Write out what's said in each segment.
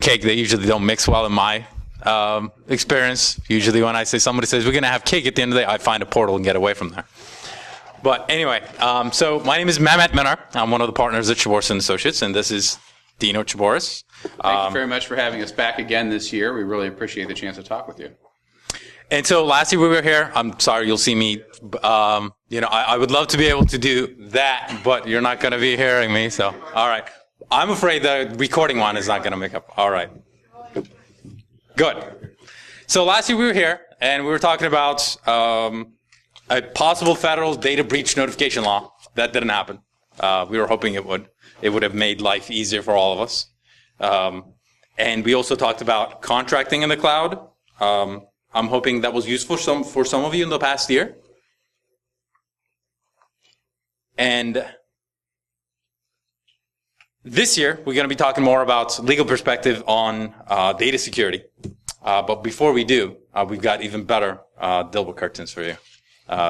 cake, they usually don't mix well in my experience. Usually when somebody says, we're going to have cake at the end of the day, I find a portal and get away from there. But anyway, so my name is Mehmet Munur. I'm one of the partners at Tsibouris & Associates, and this is Dino Tsibouris. Thank you very much for having us back again this year. We really appreciate the chance to talk with you. And so last year we were here. I'm sorry, you'll see me. I would love to be able to do that, but you're not going to be hearing me. So, all right. I'm afraid the recording one is not going to make up. All right. Good. So last year we were here, and we were talking about a possible federal data breach notification law. That didn't happen. We were hoping it would. It would have made life easier for all of us. And we also talked about contracting in the cloud. I'm hoping that was useful for some of you in the past year. And this year, we're going to be talking more about legal perspective on data security. But before we do, we've got even better Dilbert curtains for you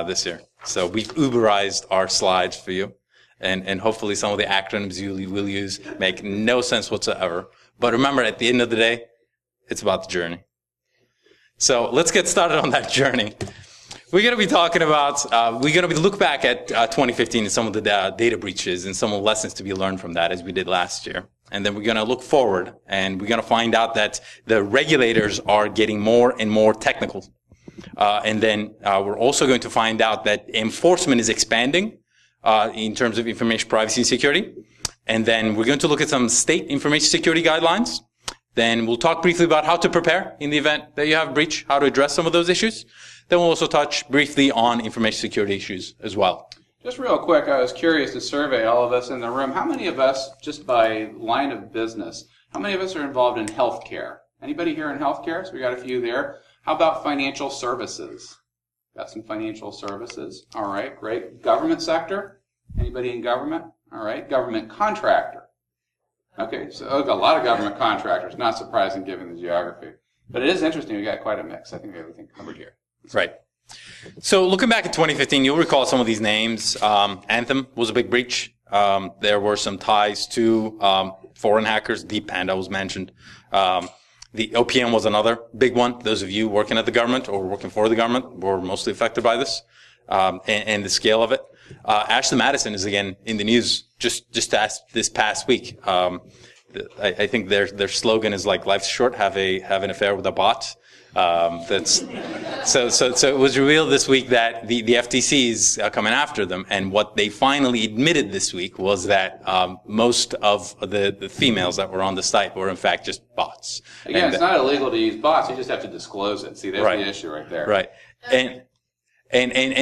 this year. So we've Uberized our slides for you. And hopefully some of the acronyms you will use make no sense whatsoever. But remember, at the end of the day, it's about the journey. So let's get started on that journey. We're going to be talking about, look back at 2015 and some of the data breaches and some of the lessons to be learned from that, as we did last year. And then we're going to look forward, and we're going to find out that the regulators are getting more and more technical. And then we're also going to find out that enforcement is expanding in terms of information privacy and security. And then we're going to look at some state information security guidelines. Then we'll talk briefly about how to prepare in the event that you have a breach, how to address some of those issues. Then we'll also touch briefly on information security issues as well. Just real quick, I was curious to survey all of us in the room. How many of us, just by line of business, how many of us are involved in healthcare? Anybody here in healthcare? So we got a few there. How about financial services? Got some financial services. All right, great. Government sector? Anybody in government? All right. Government contractor. Okay, so a lot of government contractors. Not surprising given the geography. But it is interesting. We got quite a mix. I think we have everything covered here. Right. So looking back at 2015, you'll recall some of these names. Anthem was a big breach. There were some ties to foreign hackers. Deep Panda was mentioned. The OPM was another big one. Those of you working at the government or working for the government were mostly affected by this and the scale of it. Ashley Madison is again in the news just this past week. I think their slogan is like "Life's short, have an affair with a bot." So it was revealed this week that the FTCs are coming after them, and what they finally admitted this week was that most of the females that were on the site were in fact just bots. Again, it's not illegal to use bots; you just have to disclose it. See, there's the issue right there. Right, and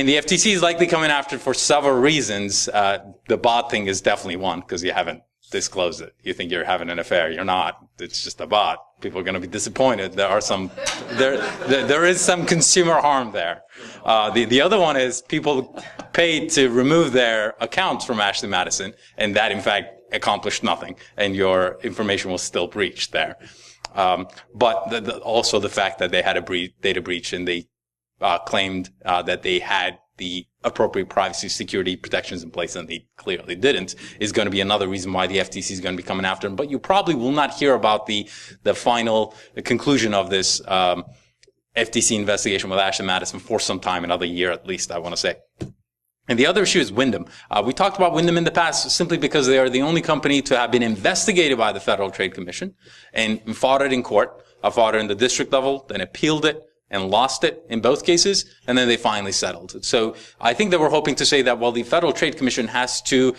the FTC is likely coming after it for several reasons. The bot thing is definitely one, because you haven't disclosed it. You think you're having an affair. You're not. It's just a bot. People are going to be disappointed. There is some consumer harm there. The other one is people paid to remove their accounts from Ashley Madison, and that in fact accomplished nothing, and your information was still breached there. But also the fact that they had a data breach, and they claimed that they had the appropriate privacy security protections in place, and they clearly didn't, is going to be another reason why the FTC is going to be coming after them. But you probably will not hear about the final conclusion of this FTC investigation with Ashley Madison for some time, another year at least, I want to say. And the other issue is Wyndham. We talked about Wyndham in the past simply because they are the only company to have been investigated by the Federal Trade Commission and fought it in court. Fought it in the district level, then appealed it, and lost it in both cases, and then they finally settled it. So I think that we're hoping to say that, well, the Federal Trade Commission has to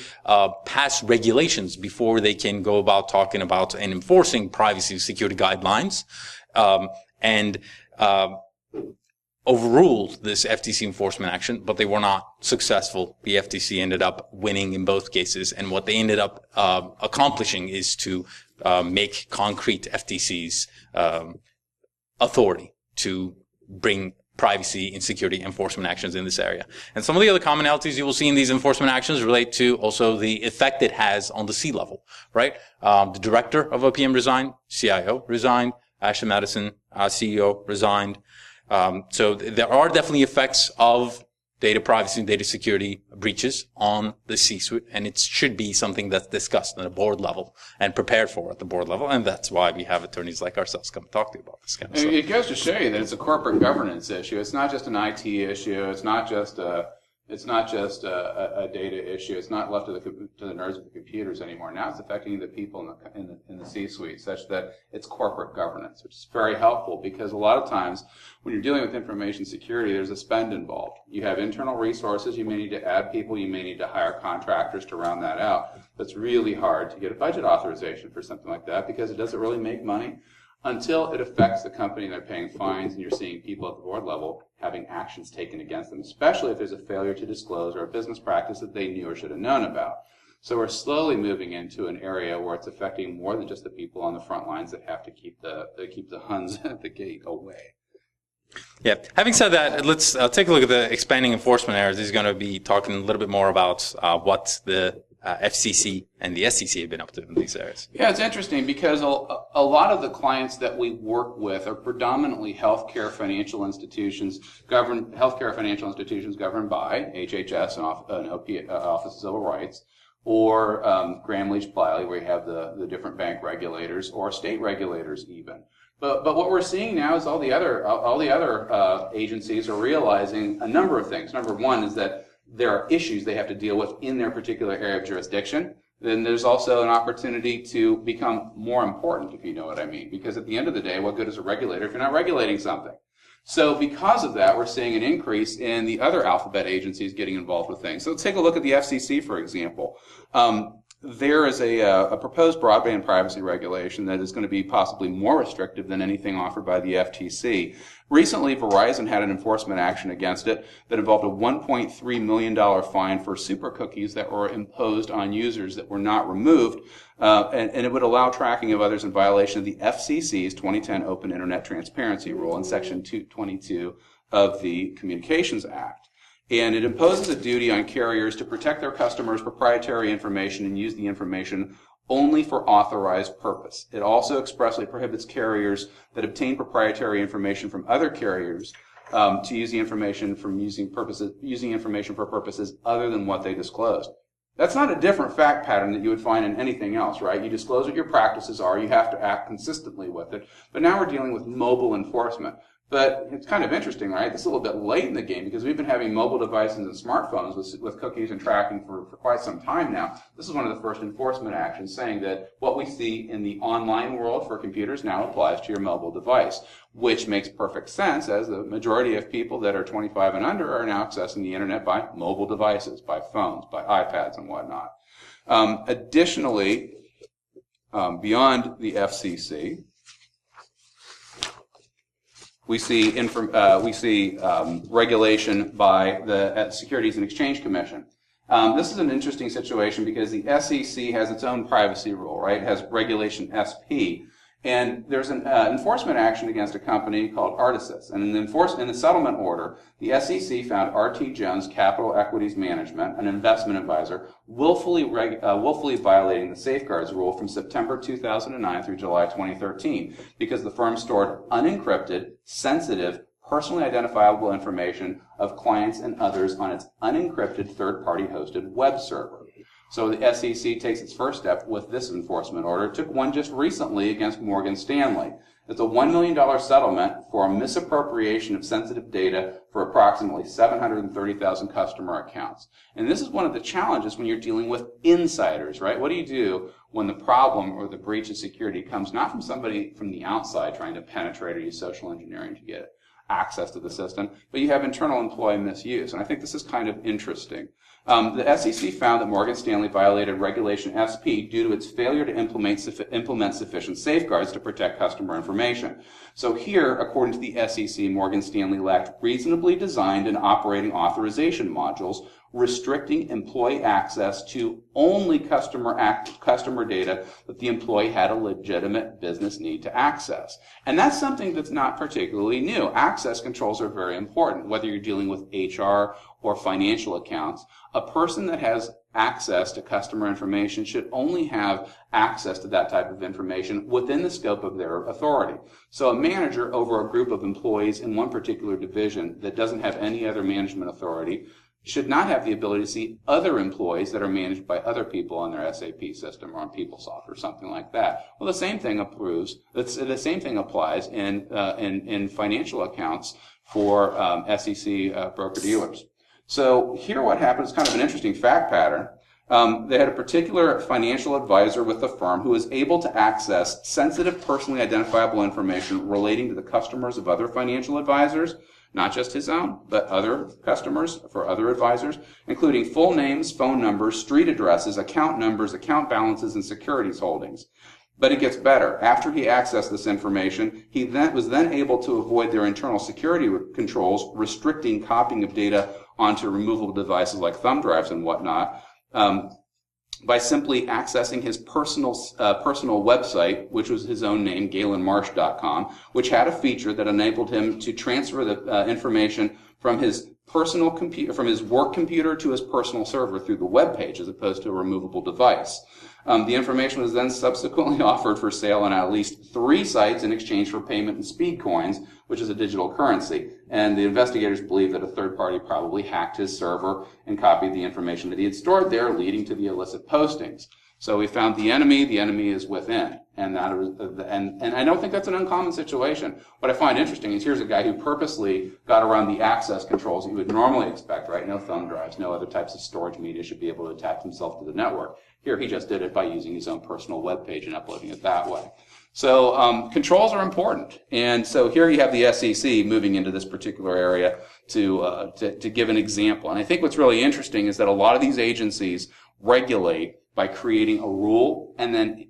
pass regulations before they can go about talking about and enforcing privacy security guidelines, and overruled this FTC enforcement action, but they were not successful. The FTC ended up winning in both cases, and what they ended up accomplishing is to make concrete FTC's authority to bring privacy and security enforcement actions in this area. And some of the other commonalities you will see in these enforcement actions relate to also the effect it has on the C-level, right? The director of OPM resigned, CIO resigned, Ashley Madison, CEO resigned. So there are definitely effects of data privacy and data security breaches on the C-suite, and it should be something that's discussed at a board level and prepared for at the board level, and that's why we have attorneys like ourselves come talk to you about this kind of stuff. It goes to show you that it's a corporate governance issue. It's not just an IT issue. It's not just a data issue. It's not left to the nerds of the computers anymore. Now it's affecting the people in the C-suite, such that it's corporate governance, which is very helpful because a lot of times when you're dealing with information security, there's a spend involved. You have internal resources. You may need to add people. You may need to hire contractors to round that out. It's really hard to get a budget authorization for something like that because it doesn't really make money until it affects the company and they're paying fines and you're seeing people at the board level having actions taken against them, especially if there's a failure to disclose or a business practice that they knew or should have known about. So we're slowly moving into an area where it's affecting more than just the people on the front lines that have to keep the Huns at the gate away. Yeah. Having said that, let's take a look at the expanding enforcement areas. He's going to be talking a little bit more about what the FCC and the SEC have been up to in these areas. Yeah, it's interesting because a lot of the clients that we work with are predominantly healthcare financial institutions governed by HHS and Office of Civil Rights, or Graham Leach Bliley, where you have the different bank regulators, or state regulators even. But what we're seeing now is all the other agencies are realizing a number of things. Number one is that there are issues they have to deal with in their particular area of jurisdiction. Then there's also an opportunity to become more important, if you know what I mean. Because at the end of the day, what good is a regulator if you're not regulating something? So because of that, we're seeing an increase in the other alphabet agencies getting involved with things. So let's take a look at the FCC, for example. There is a proposed broadband privacy regulation that is going to be possibly more restrictive than anything offered by the FTC. Recently, Verizon had an enforcement action against it that involved a $1.3 million fine for super cookies that were imposed on users that were not removed, and it would allow tracking of others in violation of the FCC's 2010 Open Internet Transparency Rule in Section 222 of the Communications Act. And it imposes a duty on carriers to protect their customers' proprietary information and use the information only for authorized purpose. It also expressly prohibits carriers that obtain proprietary information from other carriers to use the information using information for purposes other than what they disclosed. That's not a different fact pattern that you would find in anything else, right? You disclose what your practices are, you have to act consistently with it. But now we're dealing with mobile enforcement. But it's kind of interesting, right? This is a little bit late in the game because we've been having mobile devices and smartphones with cookies and tracking for quite some time now. This is one of the first enforcement actions saying that what we see in the online world for computers now applies to your mobile device, which makes perfect sense as the majority of people that are 25 and under are now accessing the internet by mobile devices, by phones, by iPads and whatnot. Additionally, beyond the FCC, we see regulation by the Securities and Exchange Commission. This is an interesting situation because the SEC has its own privacy rule, right? It has Regulation SP. And there's an enforcement action against a company called Artisys. And in the settlement order, the SEC found RT Jones Capital Equities Management, an investment advisor, willfully violating the safeguards rule from September 2009 through July 2013 because the firm stored unencrypted, sensitive, personally identifiable information of clients and others on its unencrypted third-party hosted web server. So the SEC takes its first step with this enforcement order. It took one just recently against Morgan Stanley. It's a $1 million settlement for a misappropriation of sensitive data for approximately 730,000 customer accounts. And this is one of the challenges when you're dealing with insiders, right? What do you do when the problem or the breach of security comes not from somebody from the outside trying to penetrate or use social engineering to get access to the system, but you have internal employee misuse. And I think this is kind of interesting. The SEC found that Morgan Stanley violated Regulation SP due to its failure to implement sufficient safeguards to protect customer information. So here, according to the SEC, Morgan Stanley lacked reasonably designed and operating authorization modules restricting employee access to only customer data that the employee had a legitimate business need to access. And that's something that's not particularly new. Access controls are very important, whether you're dealing with HR or financial accounts. A person that has access to customer information should only have access to that type of information within the scope of their authority. So a manager over a group of employees in one particular division that doesn't have any other management authority should not have the ability to see other employees that are managed by other people on their SAP system or on PeopleSoft or something like that. Well, the same thing applies in financial accounts for SEC broker-dealers. So here what happened is kind of an interesting fact pattern. They had a particular financial advisor with the firm who was able to access sensitive personally identifiable information relating to the customers of other financial advisors, not just his own, but other customers for other advisors, including full names, phone numbers, street addresses, account numbers, account balances, and securities holdings. But it gets better. After he accessed this information, he was then able to avoid their internal security controls, restricting copying of data onto removable devices like thumb drives and whatnot, by simply accessing his personal website, which was his own name, GalenMarsh.com, which had a feature that enabled him to transfer the information from his personal computer, from his work computer to his personal server through the web page, as opposed to a removable device. The information was then subsequently offered for sale on at least 3 sites in exchange for payment in speed coins, which is a digital currency. And the investigators believe that a third party probably hacked his server and copied the information that he had stored there, leading to the illicit postings. So we found the enemy is within. And I don't think that's an uncommon situation. What I find interesting is here's a guy who purposely got around the access controls you would normally expect, right? No thumb drives, no other types of storage media should be able to attach himself to the network. Here he just did it by using his own personal web page and uploading it that way. So controls are important. And so here you have the SEC moving into this particular area to give an example. And I think what's really interesting is that a lot of these agencies regulate by creating a rule and then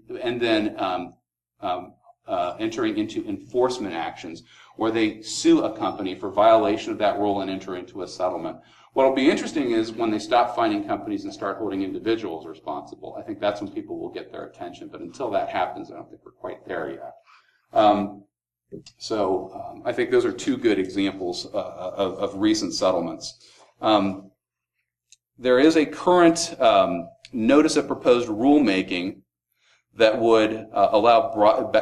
entering into enforcement actions where they sue a company for violation of that rule and enter into a settlement. What'll be interesting is when they stop finding companies and start holding individuals responsible. I think that's when people will get their attention. But until that happens, I don't think we're quite there yet. I think those are 2 good examples of recent settlements. There is a current notice of proposed rulemaking that would allow,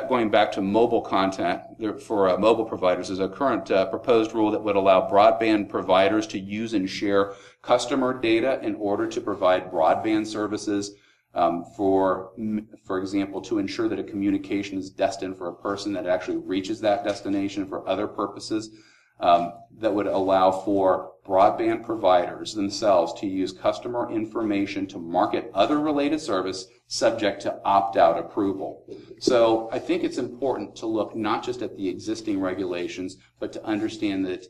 going back to mobile content for mobile providers, is a current proposed rule that would allow broadband providers to use and share customer data in order to provide broadband services, for example, to ensure that a communication is destined for a person that actually reaches that destination for other purposes. That would allow for broadband providers themselves to use customer information to market other related service subject to opt-out approval. So I think it's important to look not just at the existing regulations, but to understand that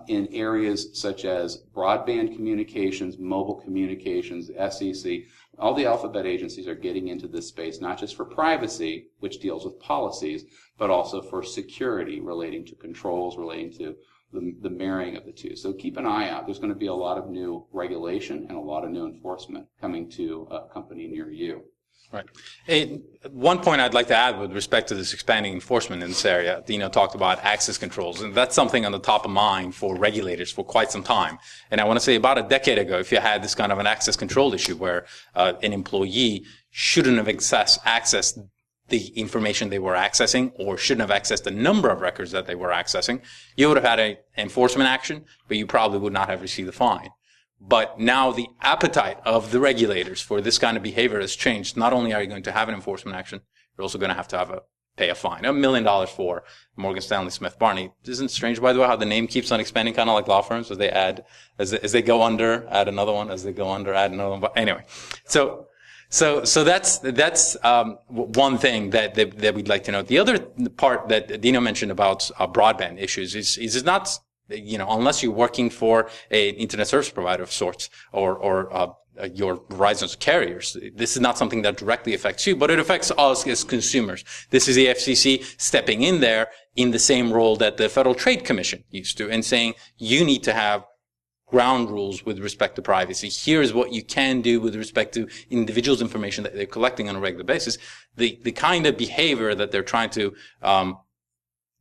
in areas such as broadband communications, mobile communications, the SEC, all the alphabet agencies are getting into this space, not just for privacy, which deals with policies, but also for security relating to controls, relating to the marrying of the two. So keep an eye out. There's going to be a lot of new regulation and a lot of new enforcement coming to a company near you. Right. One point I'd like to add with respect to this expanding enforcement in this area, Dino talked about access controls, and that's something on the top of mind for regulators for quite some time. And I want to say about a decade ago, if you had this kind of an access control issue where an employee shouldn't have accessed the information they were accessing or shouldn't have accessed the number of records that they were accessing, you would have had an enforcement action, but you probably would not have received a fine. But now the appetite of the regulators for this kind of behavior has changed. Not only are you going to have an enforcement action, you're also going to have pay a fine. $1 million for Morgan Stanley Smith Barney. Isn't it strange, by the way, how the name keeps on expanding, kind of like law firms, as they add, as they go under, add another one, as they go under, add another one. But anyway, so that's one thing that we'd like to note. The other part that Dino mentioned about broadband issues is not, unless you're working for an internet service provider of sorts or your Verizon's carriers, this is not something that directly affects you, but it affects us as consumers. This is the FCC stepping in there in the same role that the Federal Trade Commission used to and saying you need to have ground rules with respect to privacy. Here's what you can do with respect to individuals' information that they're collecting on a regular basis. The kind of behavior that they're trying to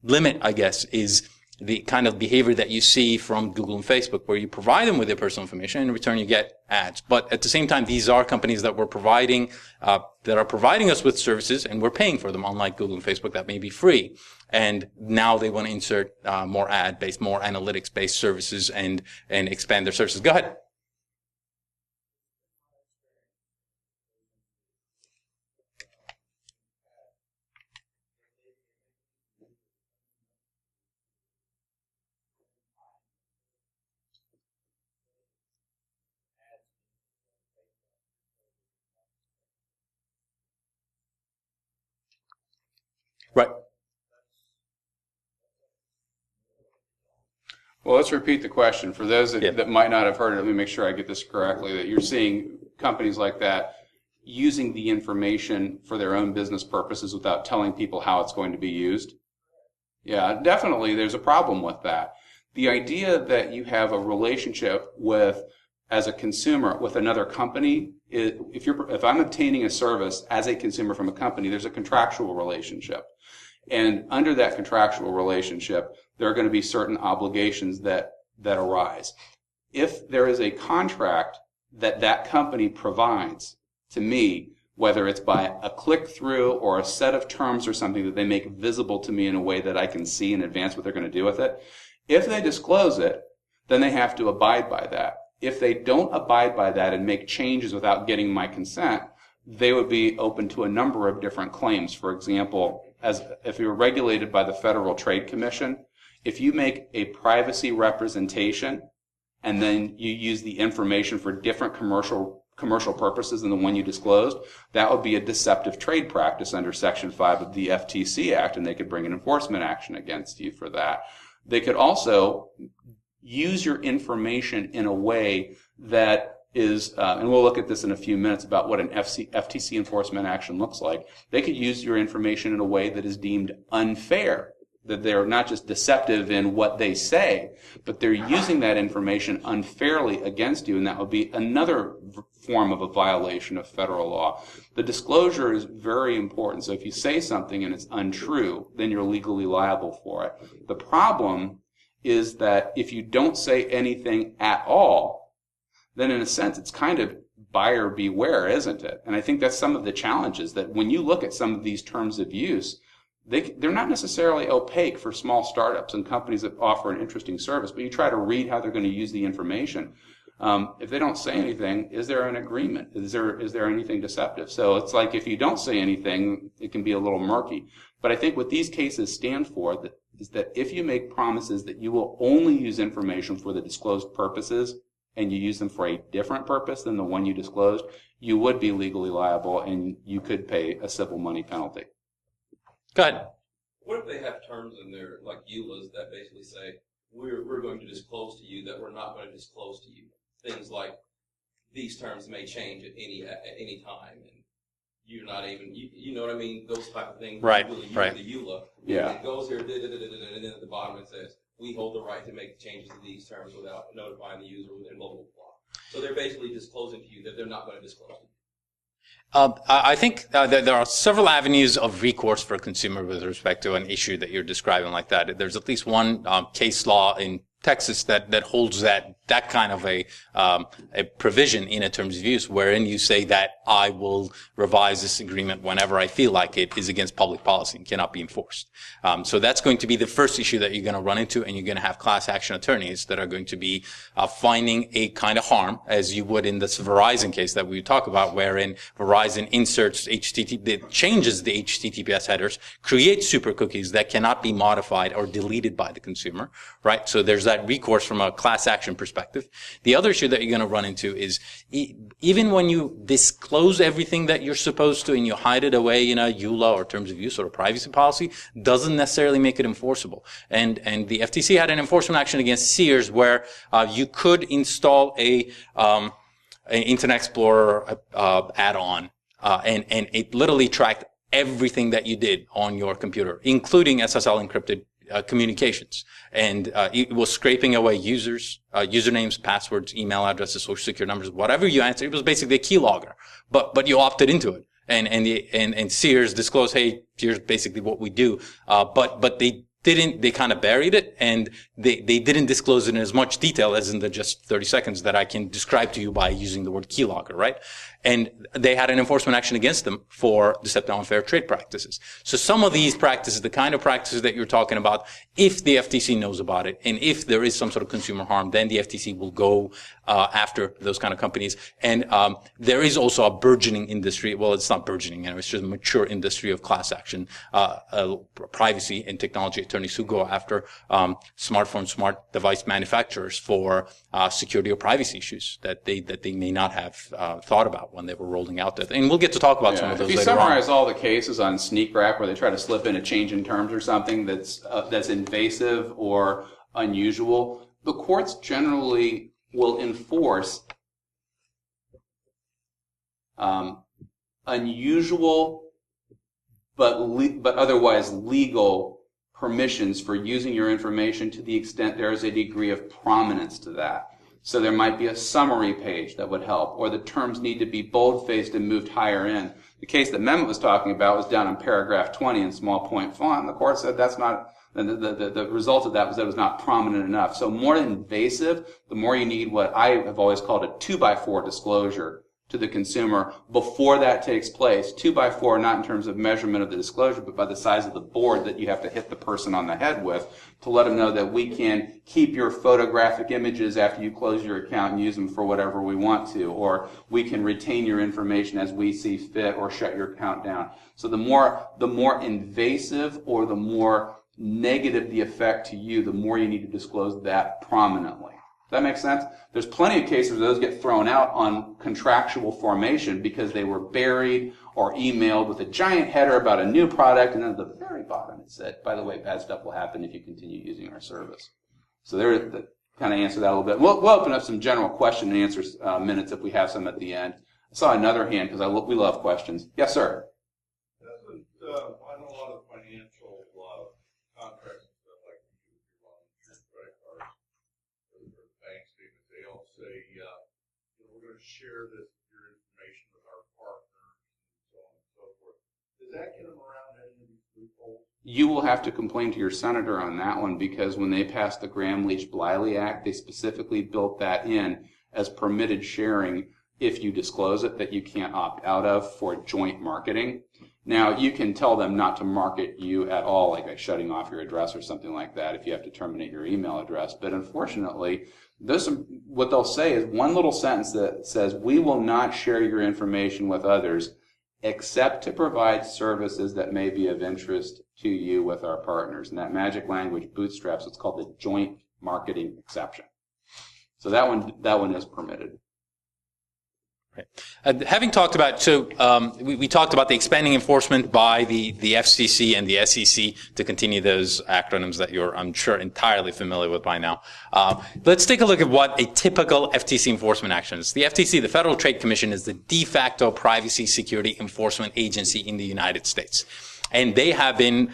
limit, I guess, is the kind of behavior that you see from Google and Facebook, where you provide them with their personal information, and in return you get ads. But at the same time, these are companies that are providing us with services, and we're paying for them, unlike Google and Facebook that may be free. And now they want to insert more ad-based, more analytics-based services and expand their services. Go ahead. Right. Well, let's repeat the question. For those that might not have heard it, let me make sure I get this correctly, that you're seeing companies like that using the information for their own business purposes without telling people how it's going to be used. Yeah, definitely there's a problem with that. The idea that you have a relationship with, as a consumer, with another company, if I'm obtaining a service as a consumer from a company, there's a contractual relationship. And under that contractual relationship, there are going to be certain obligations that arise. If there is a contract that company provides to me, whether it's by a click-through or a set of terms or something that they make visible to me in a way that I can see in advance what they're going to do with it, if they disclose it, then they have to abide by that. If they don't abide by that and make changes without getting my consent, they would be open to a number of different claims. For example, if you're regulated by the Federal Trade Commission, if you make a privacy representation and then you use the information for different commercial purposes than the one you disclosed, that would be a deceptive trade practice under Section 5 of the FTC Act, and they could bring an enforcement action against you for that. They could also use your information in a way that is, and we'll look at this in a few minutes about what an FTC enforcement action looks like. They could use your information in a way that is deemed unfair, that they're not just deceptive in what they say, but they're using that information unfairly against you, and that would be another form of a violation of federal law. The disclosure is very important, so if you say something and it's untrue, then you're legally liable for it. The problem is that if you don't say anything at all, then in a sense it's kind of buyer beware, isn't it? And I think that's some of the challenges, that when you look at some of these terms of use, they're not necessarily opaque for small startups and companies that offer an interesting service, but you try to read how they're going to use the information. If they don't say anything, is there an agreement? Is there anything deceptive? So it's like if you don't say anything, it can be a little murky. But I think what these cases stand for is that if you make promises that you will only use information for the disclosed purposes and you use them for a different purpose than the one you disclosed, you would be legally liable and you could pay a civil money penalty. Go ahead. What if they have terms in there, like EULAs, that basically say, we're going to disclose to you that we're not going to disclose to you? Things like these terms may change at any time, and you're not even, you know what I mean? Those type of things. Right, right. The EULA. Yeah. It goes here, and then at the bottom it says, we hold the right to make changes to these terms without notifying the user within blah, blah, blah. So they're basically disclosing to you that they're not going to disclose to you. I think there are several avenues of recourse for a consumer with respect to an issue that you're describing like that. There's at least one case law in Texas that holds that kind of a provision in a terms of use, wherein you say that I will revise this agreement whenever I feel like it is against public policy and cannot be enforced. So that's going to be the first issue that you're going to run into, and you're going to have class action attorneys that are going to be finding a kind of harm, as you would in this Verizon case that we talk about, wherein Verizon inserts changes the HTTPS headers, creates super cookies that cannot be modified or deleted by the consumer, right? So there's that recourse from a class action perspective. The other issue that you're going to run into is even when you disclose everything that you're supposed to and you hide it away in a EULA or terms of use or a privacy policy, doesn't necessarily make it enforceable. And the FTC had an enforcement action against Sears where you could install an Internet Explorer add-on and it literally tracked everything that you did on your computer, including SSL encrypted communications. And it was scraping away users, usernames, passwords, email addresses, social security numbers, whatever you answered. It was basically a keylogger. But you opted into it. And Sears disclosed, hey, here's basically what we do. But they kind of buried it, and they didn't disclose it in as much detail as in the just 30 seconds that I can describe to you by using the word keylogger, right? And they had an enforcement action against them for deceptive and unfair trade practices. So some of these practices, the kind of practices that you're talking about, if the FTC knows about it, and if there is some sort of consumer harm, then the FTC will go after those kind of companies. And there is also a burgeoning industry. Well, it's not burgeoning, it's just a mature industry of class action, privacy and technology attorneys who go after smartphone, smart device manufacturers for security or privacy issues that they may not have thought about when they were rolling out that. And we'll get to talk about some of those later on. If you summarize all the cases on sneak wrap where they try to slip in a change in terms or something that's invasive or unusual, the courts generally will enforce unusual but otherwise legal permissions for using your information to the extent there is a degree of prominence to that. So there might be a summary page that would help, or the terms need to be bold-faced and moved higher in. The case that Mehmet was talking about was down in paragraph 20 in small point font, and the court said that's not, the result of that was that it was not prominent enough. So more invasive, the more you need what I have always called a 2x4 disclosure to the consumer before that takes place. 2x4, not in terms of measurement of the disclosure, but by the size of the board that you have to hit the person on the head with to let them know that we can keep your photographic images after you close your account and use them for whatever we want to, or we can retain your information as we see fit or shut your account down. So the more invasive or the more negative the effect to you, the more you need to disclose that prominently. Does that make sense? There's plenty of cases where those get thrown out on contractual formation because they were buried or emailed with a giant header about a new product, and then at the very bottom it said, by the way, bad stuff will happen if you continue using our service. So there, kind of answer that a little bit. We'll open up some general question and answer minutes if we have some at the end. I saw another hand because we love questions. Yes, sir. I know a lot of financial contracts and stuff like credit cards or bank statements. They all say, we're going to share your information with our partners and so on and so forth. Does that get them around any of these loopholes? You will have to complain to your senator on that one, because when they passed the Gramm-Leach-Bliley Act, they specifically built that in as permitted sharing if you disclose it, that you can't opt out of for joint marketing. Now, you can tell them not to market you at all, like by shutting off your address or something like that if you have to terminate your email address. But unfortunately, what they'll say is one little sentence that says, we will not share your information with others except to provide services that may be of interest to you with our partners. And that magic language bootstraps what's called the joint marketing exception. So that one is permitted. Right. Having talked about, we talked about the expanding enforcement by the FCC and the SEC, to continue those acronyms that you're, I'm sure, entirely familiar with by now. Let's take a look at what a typical FTC enforcement action is. The FTC, the Federal Trade Commission, is the de facto privacy security enforcement agency in the United States. And they have been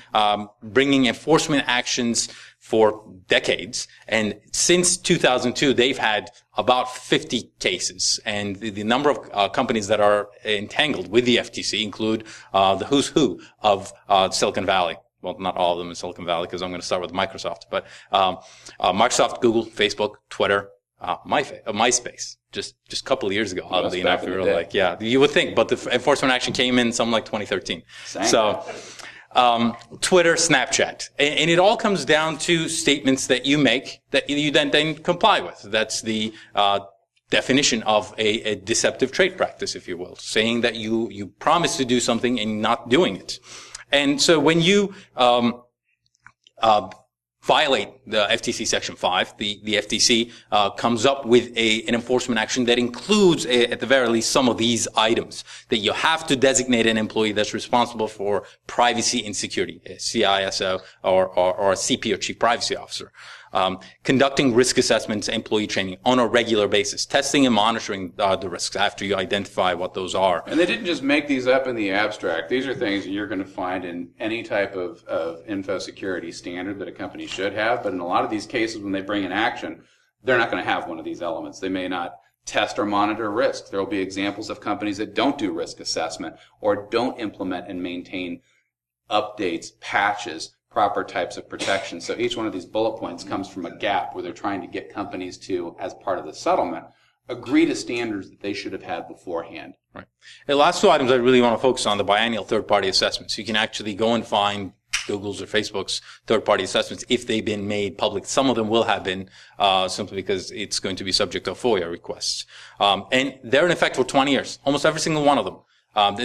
bringing enforcement actions for decades. And since 2002, they've had about 50 cases. And the number of companies that are entangled with the FTC include the who's who of Silicon Valley. Well, not all of them in Silicon Valley, because I'm going to start with Microsoft. But Microsoft, Google, Facebook, Twitter, MySpace. Just a couple of years ago, oddly enough, we were like, yeah, you would think, but the enforcement action came in something like 2013. So, Twitter, Snapchat, and it all comes down to statements that you make that you then comply with. That's the definition of a deceptive trade practice, if you will, saying that you promise to do something and not doing it. And so when you violate the FTC Section 5, the FTC comes up with an enforcement action that includes, at the very least, some of these items. That you have to designate an employee that's responsible for privacy and security, a CISO or a CP or Chief Privacy Officer. Conducting risk assessments, employee training on a regular basis, testing and monitoring the risks after you identify what those are. And they didn't just make these up in the abstract. These are things that you're going to find in any type of info security standard that a company should have. But in a lot of these cases, when they bring in action, they're not going to have one of these elements. They may not test or monitor risks. There will be examples of companies that don't do risk assessment or don't implement and maintain updates, patches, proper types of protection. So each one of these bullet points comes from a gap where they're trying to get companies to, as part of the settlement, agree to standards that they should have had beforehand. Right. The last two items I really want to focus on, the biennial third-party assessments. You can actually go and find Google's or Facebook's third-party assessments if they've been made public. Some of them will have been, simply because it's going to be subject to FOIA requests. And they're in effect for 20 years, almost every single one of them.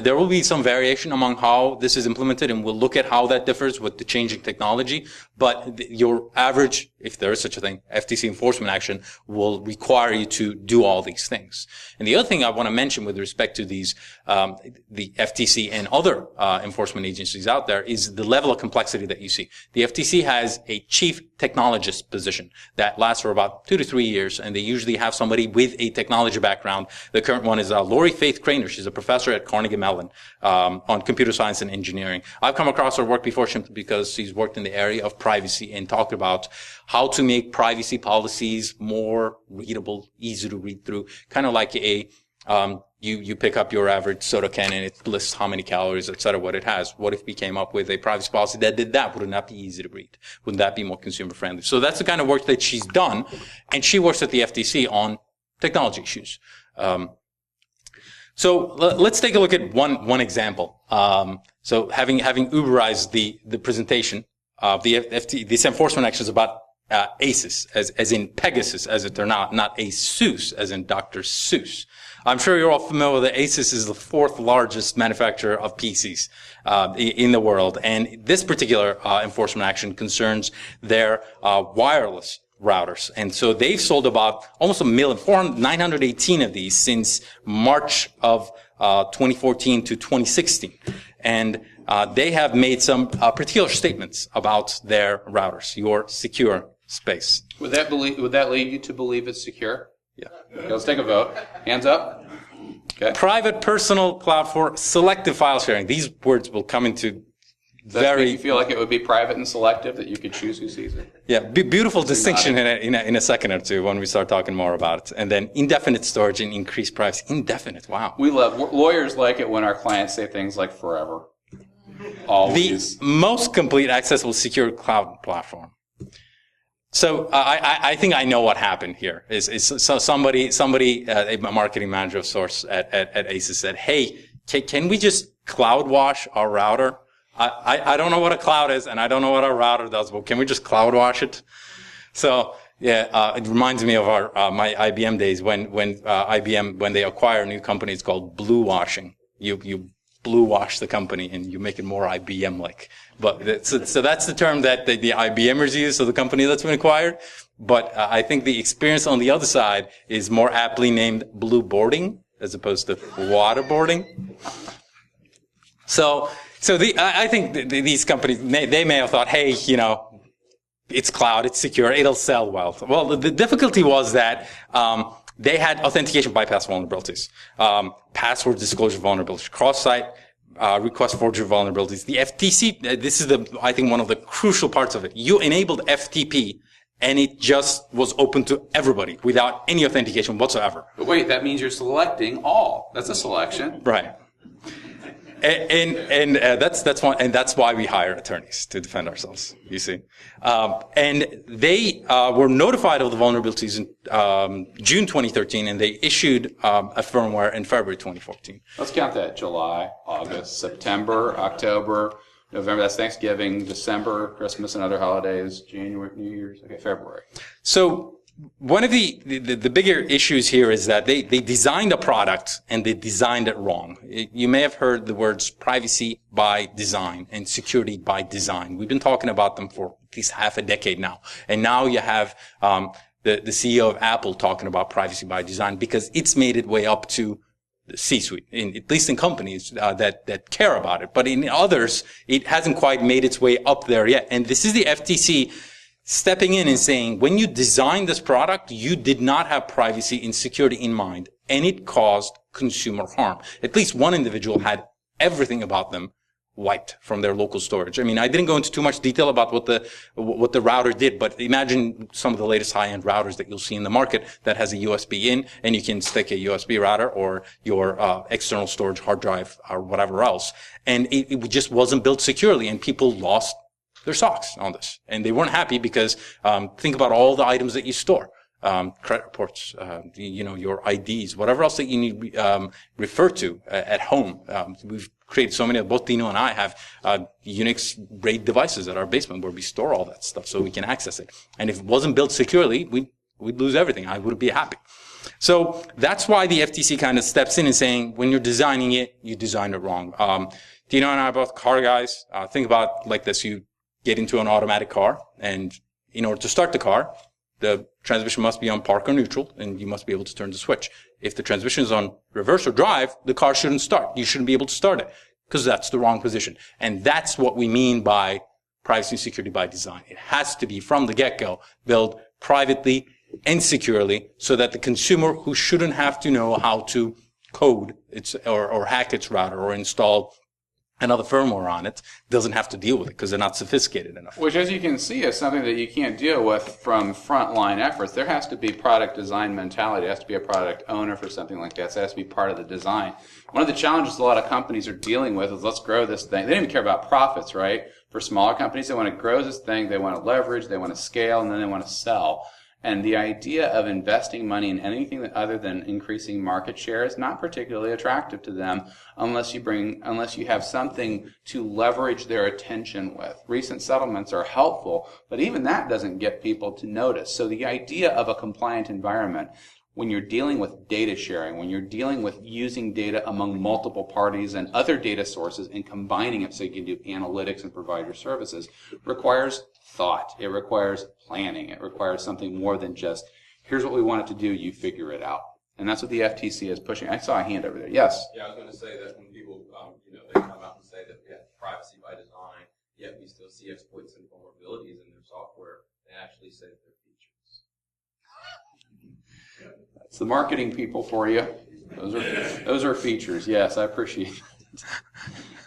There will be some variation among how this is implemented, and we'll look at how that differs with the changing technology. But your average, if there is such a thing, FTC enforcement action will require you to do all these things. And the other thing I want to mention with respect to these, the FTC and other enforcement agencies out there is the level of complexity that you see. The FTC has a chief technologist position that lasts for about 2 to 3 years, and they usually have somebody with a technology background. The current one is Lori Faith Craner. She's a professor at Carnegie Mellon on computer science and engineering. I've come across her work before simply because she's worked in the area of privacy and talked about how to make privacy policies more readable, easy to read through, kind of like you pick up your average soda can and it lists how many calories, et cetera, what it has. What if we came up with a privacy policy that did that? Wouldn't that be easy to read? Wouldn't that be more consumer friendly? So that's the kind of work that she's done, and she works at the FTC on technology issues. So let's take a look at one example. So having Uberized the presentation of these enforcement actions about ACES, as in Pegasus, as if they're not ASUS, as in Dr. Seuss. I'm sure you're all familiar with that ASUS is the 4th largest manufacturer of PCs in the world, and this particular enforcement action concerns their wireless routers. And so they've sold about almost 918 of these since March of 2014 to 2016. And they have made some particular statements about their routers, your secure space. Would that lead you to believe it's secure? Yeah. Okay, let's take a vote. Hands up. Okay. Private personal cloud for selective file sharing. These words will come into Does that make you feel like it would be private and selective, that you could choose who sees it? Yeah, beautiful distinction in a second or two when we start talking more about it. And then indefinite storage and increased privacy. Indefinite, wow. Lawyers like it when our clients say things like forever. Always. The most complete accessible secure cloud platform. So I think I know what happened here. So somebody, a marketing manager of sorts at ASUS said, "Hey, can we just cloud wash our router? I don't know what a cloud is, and I don't know what our router does, but can we just cloud wash it?" So yeah, it reminds me of my IBM days when IBM, when they acquire new companies, it's called blue washing. You blue wash the company and you make it more IBM-like. But so that's the term that the IBMers use, so the company that's been acquired. But I think the experience on the other side is more aptly named blue boarding as opposed to waterboarding. So I think these companies, they may have thought, hey, it's cloud, it's secure, it'll sell well. Well, the difficulty was that they had authentication bypass vulnerabilities, password disclosure vulnerabilities, cross-site request forgery vulnerabilities. The FTC, this is I think one of the crucial parts of it. You enabled FTP, and it just was open to everybody without any authentication whatsoever. But wait, that means you're selecting all. That's a selection. Right. And that's one, and that's why we hire attorneys to defend ourselves, you see. And they were notified of the vulnerabilities in June 2013, and they issued a firmware in February 2014. Let's count that: July, August, September, October, November. That's Thanksgiving, December, Christmas, and other holidays. January, New Year's. Okay, February. So one of the bigger issues here is that they designed a product and they designed it wrong. You may have heard the words privacy by design and security by design. We've been talking about them for at least half a decade now. And now you have the CEO of Apple talking about privacy by design because it's made its way up to the C-suite, at least in companies that care about it. But in others, it hasn't quite made its way up there yet. And this is the FTC stepping in and saying, when you designed this product, you did not have privacy and security in mind, and it caused consumer harm. At least one individual had everything about them wiped from their local storage. I mean, I didn't go into too much detail about what the router did, but imagine some of the latest high-end routers that you'll see in the market that has a USB in, and you can stick a USB router or your external storage hard drive or whatever else. And it just wasn't built securely, and people lost their socks on this. And they weren't happy because think about all the items that you store. Credit reports, your IDs, whatever else that you need refer to at home. We've created so many, both Dino and I have Unix RAID devices at our basement where we store all that stuff so we can access it. And if it wasn't built securely, we'd lose everything. I wouldn't be happy. So that's why the FTC kind of steps in and saying, when you're designing it, you designed it wrong. Dino and I are both car guys. Think about like this. You get into an automatic car, and in order to start the car, the transmission must be on park or neutral, and you must be able to turn the switch. If the transmission is on reverse or drive, the car shouldn't start. You shouldn't be able to start it because that's the wrong position. And that's what we mean by privacy and security by design. It has to be from the get-go built privately and securely so that the consumer who shouldn't have to know how to code its or hack its router or install another firmware on it doesn't have to deal with it because they're not sophisticated enough. Which, as you can see, is something that you can't deal with from frontline efforts. There has to be product design mentality. There has to be a product owner for something like that. So it has to be part of the design. One of the challenges a lot of companies are dealing with is let's grow this thing. They don't even care about profits, right? For smaller companies, they want to grow this thing, they want to leverage, they want to scale, and then they want to sell. And the idea of investing money in anything other than increasing market share is not particularly attractive to them unless you have something to leverage their attention with. Recent settlements are helpful, but even that doesn't get people to notice. So the idea of a compliant environment, when you're dealing with data sharing, when you're dealing with using data among multiple parties and other data sources and combining it so you can do analytics and provide your services, requires thought. It requires planning. It requires something more than just, here's what we want it to do, you figure it out. And that's what the FTC is pushing. I saw a hand over there. Yes? Yeah, I was going to say that when people, they come out and say that we have privacy by design, yet we still see exploits and vulnerabilities in their software, they actually say that they're features. That's the marketing people for you. Those are features. Yes, I appreciate it.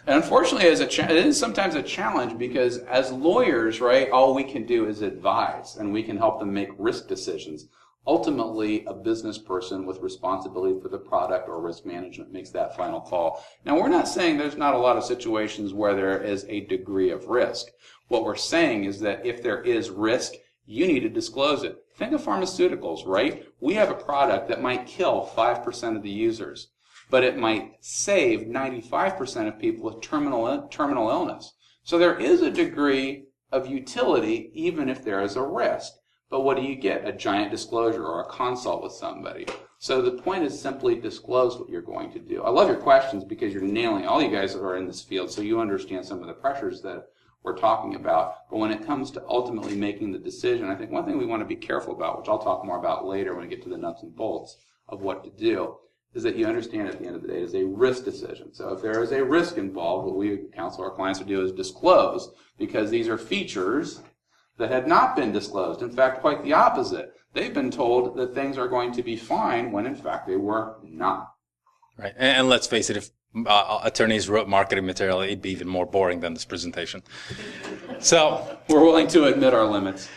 And unfortunately, it is sometimes a challenge because as lawyers, right, all we can do is advise and we can help them make risk decisions. Ultimately, a business person with responsibility for the product or risk management makes that final call. Now, we're not saying there's not a lot of situations where there is a degree of risk. What we're saying is that if there is risk, you need to disclose it. Think of pharmaceuticals, right? We have a product that might kill 5% of the users, but it might save 95% of people with terminal illness. So there is a degree of utility even if there is a risk. But what do you get? A giant disclosure or a consult with somebody. So the point is simply disclose what you're going to do. I love your questions because you're nailing, all you guys are in this field, so you understand some of the pressures that we're talking about. But when it comes to ultimately making the decision, I think one thing we want to be careful about, which I'll talk more about later when we get to the nuts and bolts of what to do, is that you understand at the end of the day it is a risk decision. So if there is a risk involved, what we counsel our clients to do is disclose, because these are features that had not been disclosed. In fact, quite the opposite. They've been told that things are going to be fine when in fact they were not. Right. And let's face it, if attorneys wrote marketing material, it'd be even more boring than this presentation. So we're willing to admit our limits.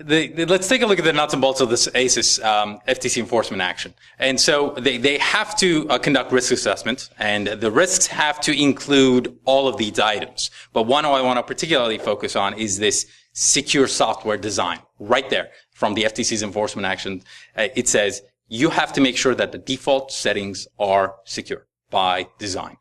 Let's take a look at the nuts and bolts of this ACES FTC enforcement action. And so they have to conduct risk assessment, and the risks have to include all of these items. But one I want to particularly focus on is this secure software design. Right there from the FTC's enforcement action, it says you have to make sure that the default settings are secure by design.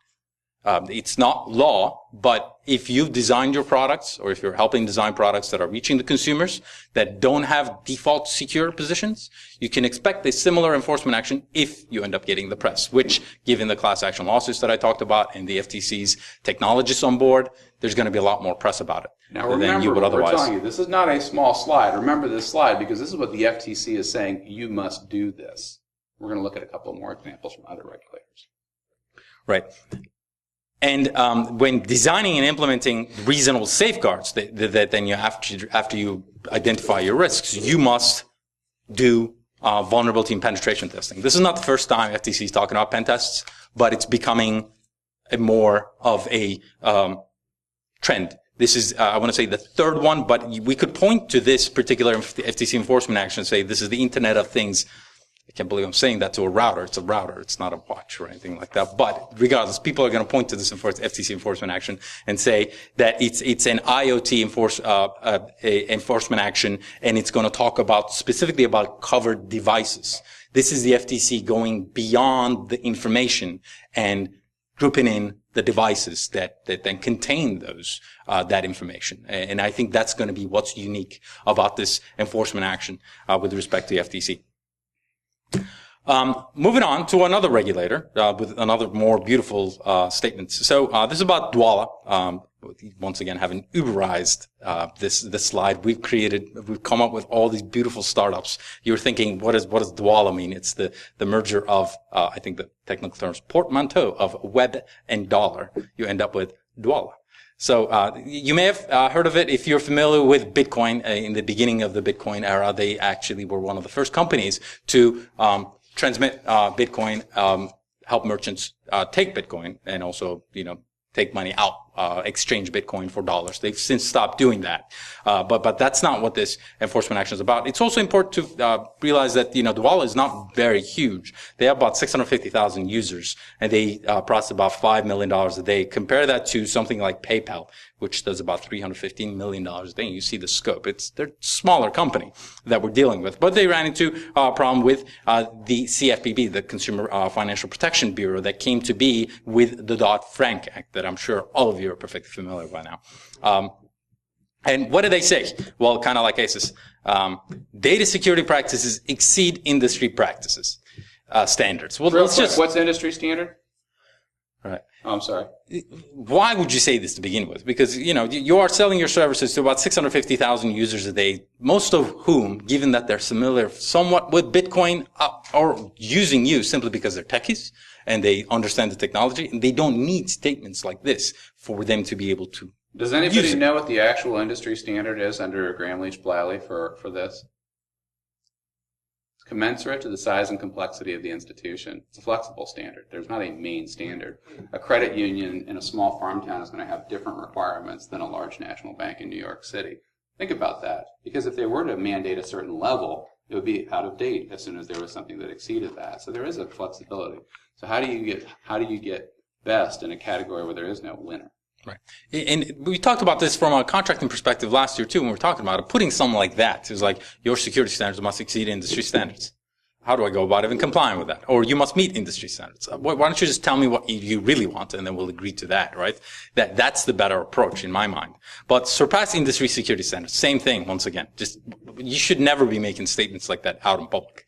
It's not law, but if you've designed your products or if you're helping design products that are reaching the consumers that don't have default secure positions, you can expect a similar enforcement action if you end up getting the press, which, given the class action lawsuits that I talked about and the FTC's technologists on board, there's going to be a lot more press about it now, than remember, you would otherwise. We're telling you, this is not a small slide. Remember this slide because this is what the FTC is saying, you must do this. We're going to look at a couple more examples from other regulators. Right. And when designing and implementing reasonable safeguards, that then you after you identify your risks, you must do vulnerability and penetration testing. This is not the first time FTC is talking about pen tests, but it's becoming more of a trend. This is, I want to say, the third one, but we could point to this particular FTC enforcement action and say this is the Internet of Things. I can't believe I'm saying that to a router. It's a router. It's not a watch or anything like that. But regardless, people are going to point to this FTC enforcement action and say that it's an IoT enforcement action, and it's going to talk specifically about covered devices. This is the FTC going beyond the information and grouping in the devices that then contain that information. And I think that's going to be what's unique about this enforcement action with respect to the FTC. Moving on to another regulator with another more beautiful statement. So this is about Dwolla. Once again, having Uberized this slide, we've come up with all these beautiful startups. You're thinking, what does Dwolla mean? It's the merger of I think the technical terms portmanteau of web and dollar. You end up with Dwolla. So you may have heard of it if you're familiar with Bitcoin. In the beginning of the Bitcoin era, they actually were one of the first companies to transmit Bitcoin, help merchants take Bitcoin, and also take money out, exchange Bitcoin for dollars. They've since stopped doing that. But that's not what this enforcement action is about. It's also important to realize that, Dwolla is not very huge. They have about 650,000 users, and they process about $5 million a day. Compare that to something like PayPal, which does about $315 million a day. And you see the scope. They're a smaller company that we're dealing with. But they ran into a problem with the CFPB, the Consumer Financial Protection Bureau, that came to be with the Dodd-Frank Act that I'm sure all of you are perfectly familiar by now. And what do they say? Well, kind of like ACES. Data security practices exceed industry practices, standards. Well, what's industry standard? Right. Oh, I'm sorry. Why would you say this to begin with? Because, you are selling your services to about 650,000 users a day, most of whom, given that they're familiar somewhat with Bitcoin, are using you simply because they're techies and they understand the technology, and they don't need statements like this for them to be able to. Does anybody know what the actual industry standard is under Gramm-Leach-Bliley for this? Commensurate to the size and complexity of the institution. It's a flexible standard. There's not a main standard. A credit union in a small farm town is going to have different requirements than a large national bank in New York City. Think about that. Because if they were to mandate a certain level, it would be out of date as soon as there was something that exceeded that. So there is a flexibility. So how do you get best in a category where there is no winner? Right. And we talked about this from a contracting perspective last year, too, when we were talking about it. Putting something like that is like, your security standards must exceed industry standards. How do I go about even complying with that? Or you must meet industry standards. Why don't you just tell me what you really want, and then we'll agree to that, right? That's the better approach in my mind. But surpass industry security standards. Same thing, once again. You should never be making statements like that out in public,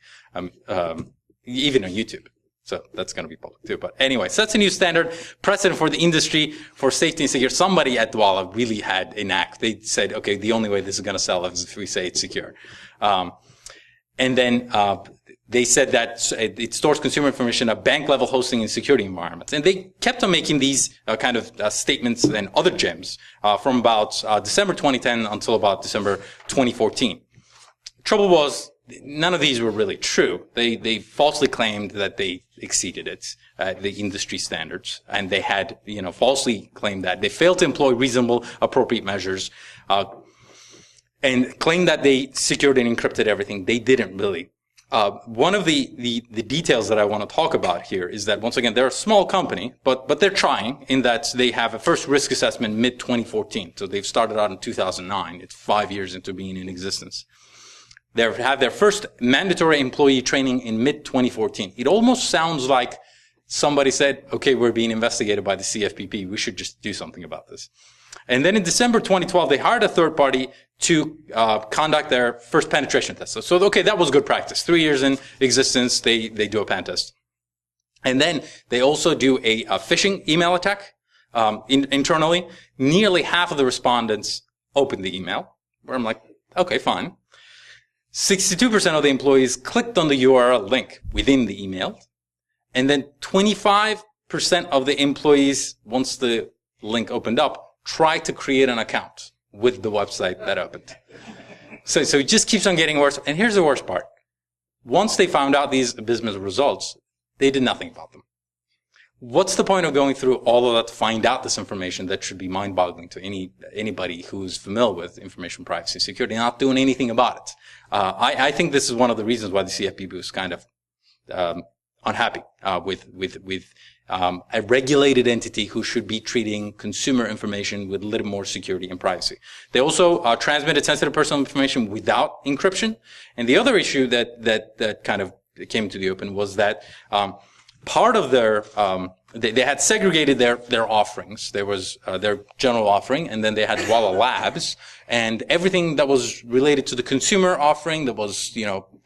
even on YouTube. So that's going to be public too. But anyway, sets a new standard, precedent for the industry, for safety and security. Somebody at Dwolla really had an act. They said, okay, the only way this is going to sell is if we say it's secure. And then they said that it stores consumer information at bank-level hosting and security environments. And they kept on making these kind of statements and other gems from about December 2010 until about December 2014. Trouble was, none of these were really true. They falsely claimed that they exceeded it, the industry standards, and they had, falsely claimed that they failed to employ reasonable, appropriate measures, and claimed that they secured and encrypted everything. They didn't really. One of the details that I want to talk about here is that, once again, they're a small company, but they're trying in that they have a first risk assessment mid-2014. So they've started out in 2009. It's 5 years into being in existence. They have their first mandatory employee training in mid-2014. It almost sounds like somebody said, okay, we're being investigated by the CFPB. We should just do something about this. And then in December 2012, they hired a third party to conduct their first penetration test. So, okay, that was good practice. 3 years in existence, they do a pen test. And then they also do a phishing email attack internally. Nearly half of the respondents opened the email, where I'm like, okay, fine. 62% of the employees clicked on the URL link within the email. And then 25% of the employees, once the link opened up, tried to create an account with the website that opened. So it just keeps on getting worse. And here's the worst part. Once they found out these abysmal results, they did nothing about them. What's the point of going through all of that to find out this information that should be mind-boggling to anybody who's familiar with information privacy and security, not doing anything about it? I think this is one of the reasons why the CFPB was kind of unhappy with a regulated entity who should be treating consumer information with a little more security and privacy. They also transmitted sensitive personal information without encryption. And the other issue that kind of came to the open was that part of their they had segregated their offerings. There was their general offering, and then they had Walla Labs, and everything that was related to the consumer offering that was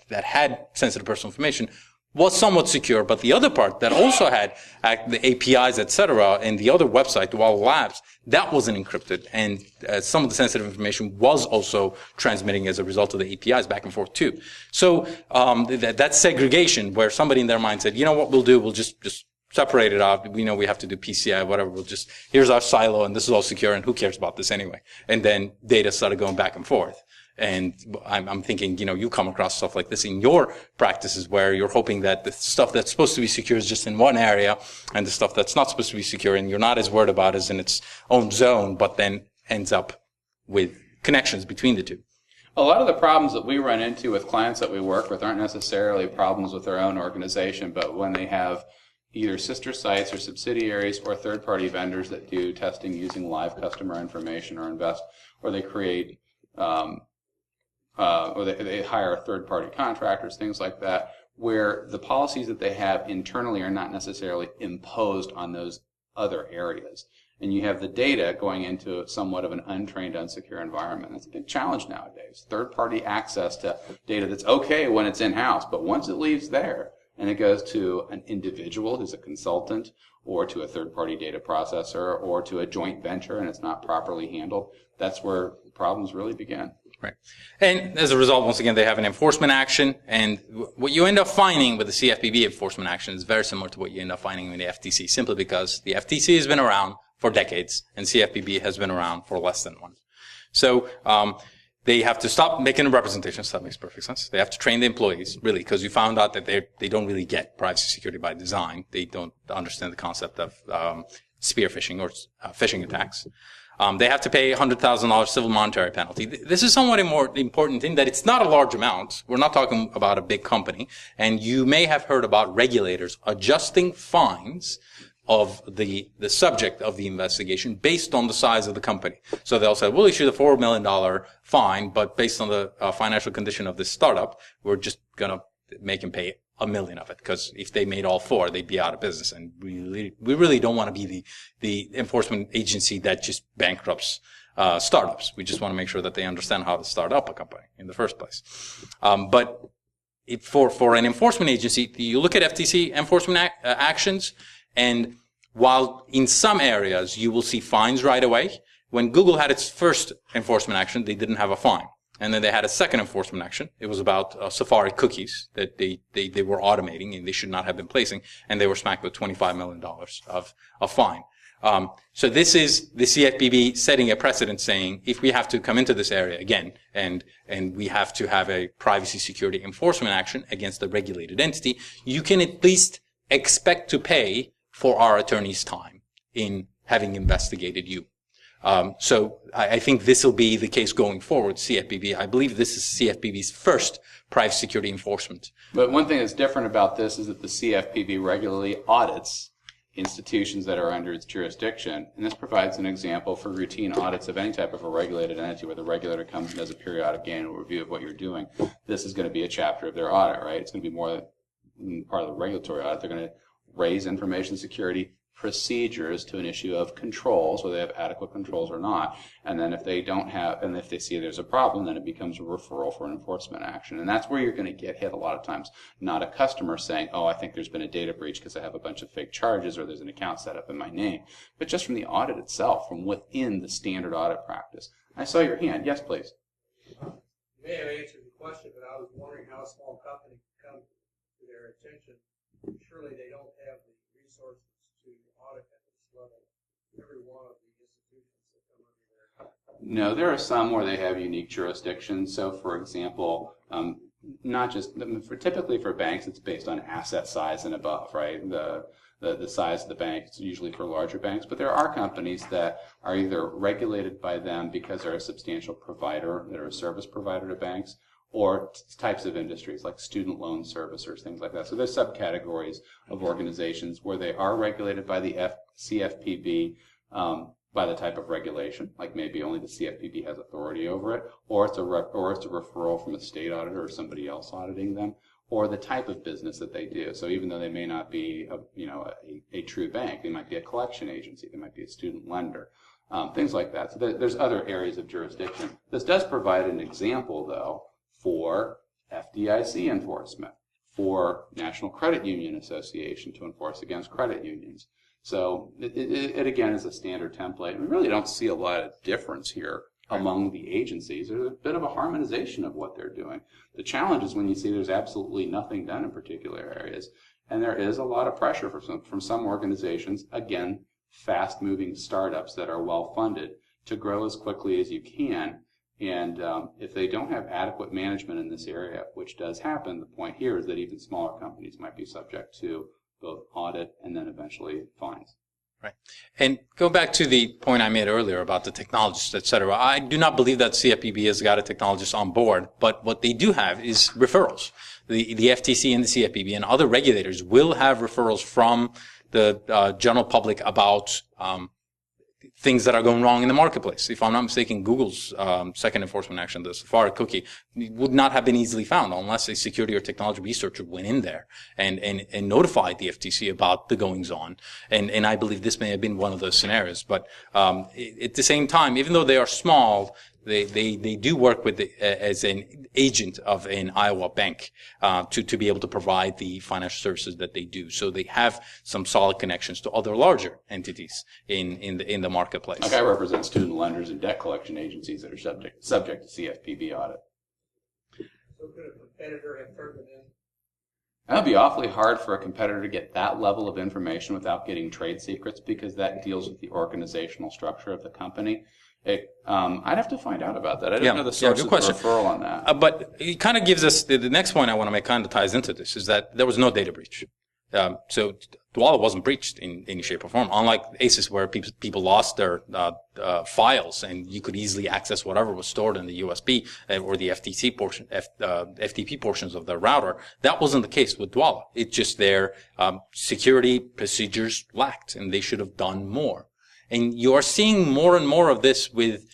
that had sensitive personal information was somewhat secure, but the other part that also had the APIs, etc., and the other website, Walla Labs, that wasn't encrypted, and some of the sensitive information was also transmitting as a result of the APIs back and forth too. So that segregation, where somebody in their mind said, you know what we'll do, we'll just separate it out. We know we have to do PCI, whatever. We'll just, here's our silo, and this is all secure, and who cares about this anyway? And then data started going back and forth. And I'm thinking, you come across stuff like this in your practices where you're hoping that the stuff that's supposed to be secure is just in one area, and the stuff that's not supposed to be secure and you're not as worried about is in its own zone, but then ends up with connections between the two. A lot of the problems that we run into with clients that we work with aren't necessarily problems with their own organization, but when they have either sister sites or subsidiaries or third-party vendors that do testing using live customer information or they create or they hire third-party contractors, things like that, where the policies that they have internally are not necessarily imposed on those other areas. And you have the data going into somewhat of an untrained, unsecure environment. That's a big challenge nowadays. Third-party access to data that's okay when it's in-house, but once it leaves there and it goes to an individual who's a consultant or to a third-party data processor or to a joint venture and it's not properly handled, that's where problems really begin. Right. And as a result, once again, they have an enforcement action. And what you end up finding with the CFPB enforcement action is very similar to what you end up finding with the FTC, simply because the FTC has been around for decades and CFPB has been around for less than one. So, they have to stop making representations. That makes perfect sense. They have to train the employees, really, because you found out that they don't really get privacy security by design. They don't understand the concept of spear phishing or phishing attacks. They have to pay $100,000 civil monetary penalty. This is somewhat more important in that it's not a large amount. We're not talking about a big company. And you may have heard about regulators adjusting fines of the subject of the investigation based on the size of the company. So they'll say, we'll issue the $4 million fine, but based on the financial condition of this startup, we're just going to make him pay $1 million of it, because if they made all four, they'd be out of business. And we really don't want to be the enforcement agency that just bankrupts startups. We just want to make sure that they understand how to start up a company in the first place. But for an enforcement agency, you look at FTC enforcement actions, and while in some areas you will see fines right away, when Google had its first enforcement action, they didn't have a fine. And then they had a second enforcement action. It was about Safari cookies that they were automating and they should not have been placing, and they were smacked with $25 million of fine. So this is the CFPB setting a precedent saying, if we have to come into this area again and we have to have a privacy security enforcement action against a regulated entity, you can at least expect to pay for our attorney's time in having investigated you. So I think this will be the case going forward, CFPB. I believe this is CFPB's first privacy security enforcement. But one thing that's different about this is that the CFPB regularly audits institutions that are under its jurisdiction, and this provides an example for routine audits of any type of a regulated entity where the regulator comes and does a periodic annual review of what you're doing. This is going to be a chapter of their audit, right? It's going to be more than part of the regulatory audit. They're going to raise information security procedures to an issue of controls, whether they have adequate controls or not. And then if they don't have, and if they see there's a problem, then it becomes a referral for an enforcement action. And that's where you're going to get hit a lot of times. Not a customer saying, oh, I think there's been a data breach because I have a bunch of fake charges or there's an account set up in my name. But just from the audit itself, from within the standard audit practice. I saw your hand. Yes, please. You may have answered the question, but I was wondering how a small company can come to their attention. Surely they don't have the resources to audit at this level every one of the institutions that come under their. No, there are some where they have unique jurisdictions. So, for example, not just typically for banks, it's based on asset size and above, right? The size of the bank. It's usually for larger banks, but there are companies that are either regulated by them because they're a substantial provider, they're a service provider to banks, or types of industries like student loan servicers, things like that. So there's subcategories of organizations where they are regulated by the CFPB by the type of regulation, like maybe only the CFPB has authority over it, or it's a referral from a state auditor or somebody else auditing them, or the type of business that they do. So even though they may not be a true bank, they might be a collection agency, they might be a student lender, things like that. So there's other areas of jurisdiction. This does provide an example, though, for FDIC enforcement, for National Credit Union Association to enforce against credit unions. So it again is a standard template. We really don't see a lot of difference here among the agencies. There's a bit of a harmonization of what they're doing. The challenge is when you see there's absolutely nothing done in particular areas, and there is a lot of pressure from some organizations, again, fast-moving startups that are well-funded, to grow as quickly as you can. And if they don't have adequate management in this area, which does happen, the point here is that even smaller companies might be subject to both audit and then eventually fines. Right. And go back to the point I made earlier about the technologists, et cetera. I do not believe that CFPB has got a technologist on board, but what they do have is referrals. The FTC and the CFPB and other regulators will have referrals from the general public about things that are going wrong in the marketplace. If I'm not mistaken, Google's second enforcement action, the Safari cookie, would not have been easily found unless a security or technology researcher went in there and notified the FTC about the goings on. And I believe this may have been one of those scenarios. But at the same time, even though they are small, they do work with as an agent of an Iowa bank to be able to provide the financial services that they do. So they have some solid connections to other larger entities in the marketplace. Like I represent student lenders and debt collection agencies that are subject to CFPB audit. So could a competitor have turned them in? That would be awfully hard for a competitor to get that level of information without getting trade secrets, because that deals with the organizational structure of the company. I'd have to find out about that. I don't know the source of the referral on that. But it kind of gives us, the next point I want to make kind of ties into this, is that there was no data breach. So Dwolla wasn't breached in any shape or form, unlike ACES where people lost their files and you could easily access whatever was stored in the USB or the FTP portions of the router. That wasn't the case with Dwolla. It's just their security procedures lacked, and they should have done more. And you are seeing more and more of this with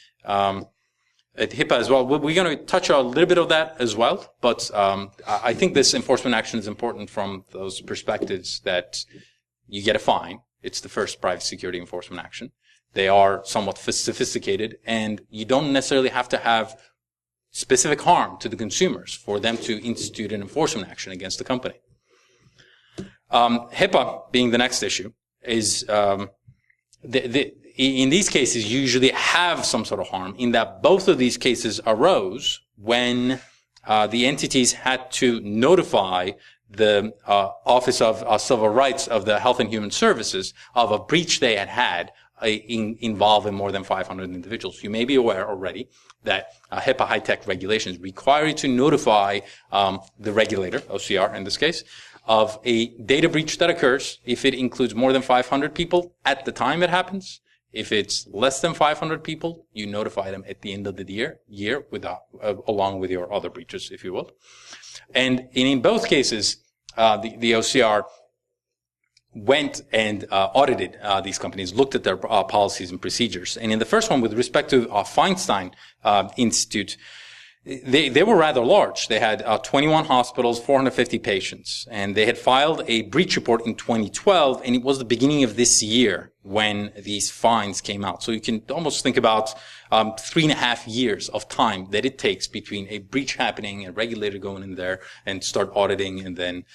at HIPAA as well. We're going to touch on a little bit of that as well, but I think this enforcement action is important from those perspectives that you get a fine. It's the first private security enforcement action. They are somewhat sophisticated, and you don't necessarily have to have specific harm to the consumers for them to institute an enforcement action against the company. HIPAA being the next issue is in these cases, you usually have some sort of harm, in that both of these cases arose when the entities had to notify the Office of Civil Rights of the Health and Human Services of a breach they had involving more than 500 individuals. You may be aware already that HIPAA high-tech regulations require you to notify the regulator, OCR in this case, of a data breach that occurs if it includes more than 500 people at the time it happens. If it's less than 500 people, you notify them at the end of the year along with your other breaches, if you will. And in both cases, the OCR went and audited these companies, looked at their policies and procedures. And in the first one, with respect to Feinstein Institute, They were rather large. They had 21 hospitals, 450 patients, and they had filed a breach report in 2012, and it was the beginning of this year when these fines came out. So you can almost think about 3.5 years of time that it takes between a breach happening, a regulator going in there and start auditing, and then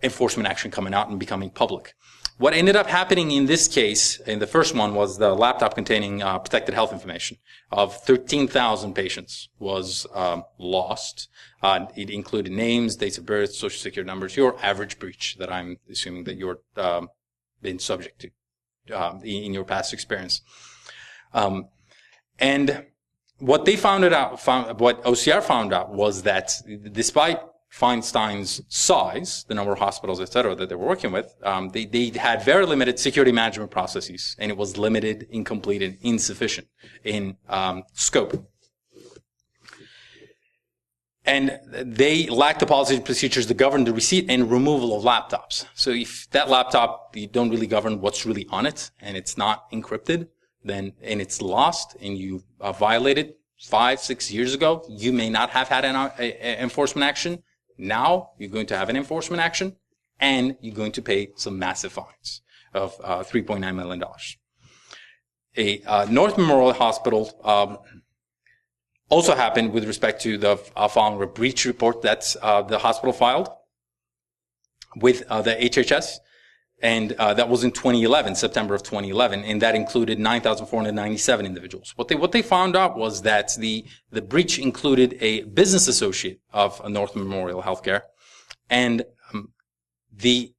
enforcement action coming out and becoming public. What ended up happening in this case, in the first one, was the laptop containing protected health information of 13,000 patients was lost. It included names, dates of birth, social security numbers, your average breach that I'm assuming that you're been subject to in your past experience. And what they what OCR found out was that despite Feinstein's size, the number of hospitals, et cetera, that they were working with, they had very limited security management processes, and it was limited, incomplete, and insufficient in scope. And they lacked the policies and procedures to govern the receipt and removal of laptops. So if that laptop, you don't really govern what's really on it, and it's not encrypted, then, and it's lost, and you violated 5-6 years ago, you may not have had an enforcement action. Now you're going to have an enforcement action, and you're going to pay some massive fines of $3.9 million. A North Memorial Hospital also happened with respect to the following breach report that the hospital filed with the HHS, and that was in 2011, September of 2011, and that included 9,497 individuals. What they found out was that the breach included a business associate of North Memorial Healthcare, and the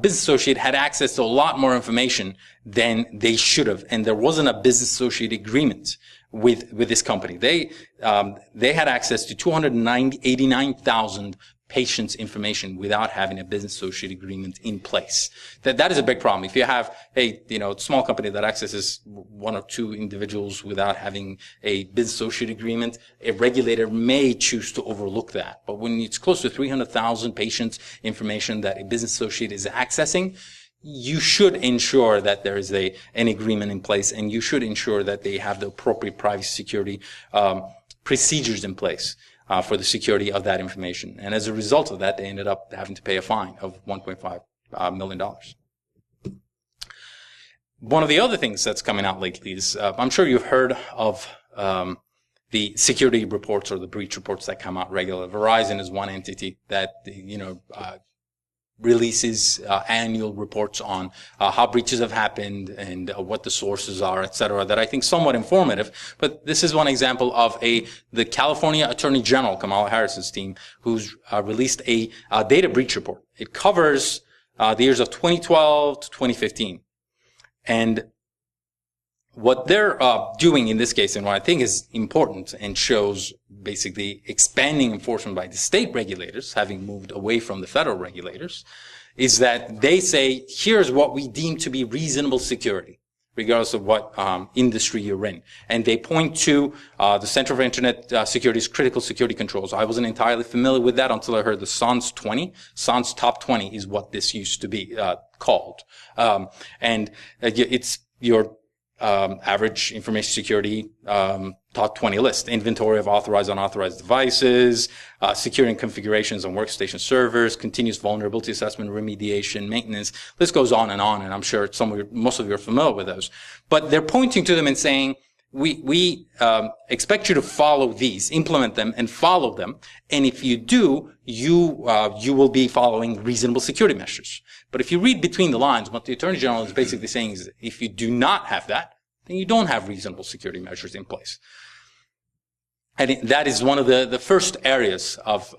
business associate had access to a lot more information than they should have, and there wasn't a business associate agreement with this company. They had access to 289,000 patients' information without having a business associate agreement in place. That is a big problem. If you have a small company that accesses one or two individuals without having a business associate agreement, a regulator may choose to overlook that. But when it's close to 300,000 patients' information that a business associate is accessing, you should ensure that there is an agreement in place, and you should ensure that they have the appropriate privacy security procedures in place for the security of that information. And as a result of that, they ended up having to pay a fine of $1.5 million. One of the other things that's coming out lately is, I'm sure you've heard of the security reports or the breach reports that come out regularly. Verizon is one entity that, releases annual reports on how breaches have happened and what the sources are, et cetera, that I think somewhat informative. But this is one example of the California Attorney General, Kamala Harris's team, who's released a data breach report. It covers the years of 2012 to 2015. And what they're doing in this case, and what I think is important and shows basically expanding enforcement by the state regulators, having moved away from the federal regulators, is that they say, here's what we deem to be reasonable security, regardless of what industry you're in. And they point to the Center for Internet Security's critical security controls. I wasn't entirely familiar with that until I heard the SONS 20. SONS Top 20 is what this used to be called. And it's your average information security top 20 list, inventory of authorized, unauthorized devices, securing configurations on workstation servers, continuous vulnerability assessment, remediation, maintenance. This goes on, and I'm sure most of you are familiar with those. But they're pointing to them and saying, we expect you to follow these, implement them, and follow them. And if you do, you will be following reasonable security measures. But if you read between the lines, what the Attorney General is basically saying is, if you do not have that, then you don't have reasonable security measures in place. And that is one of the first areas of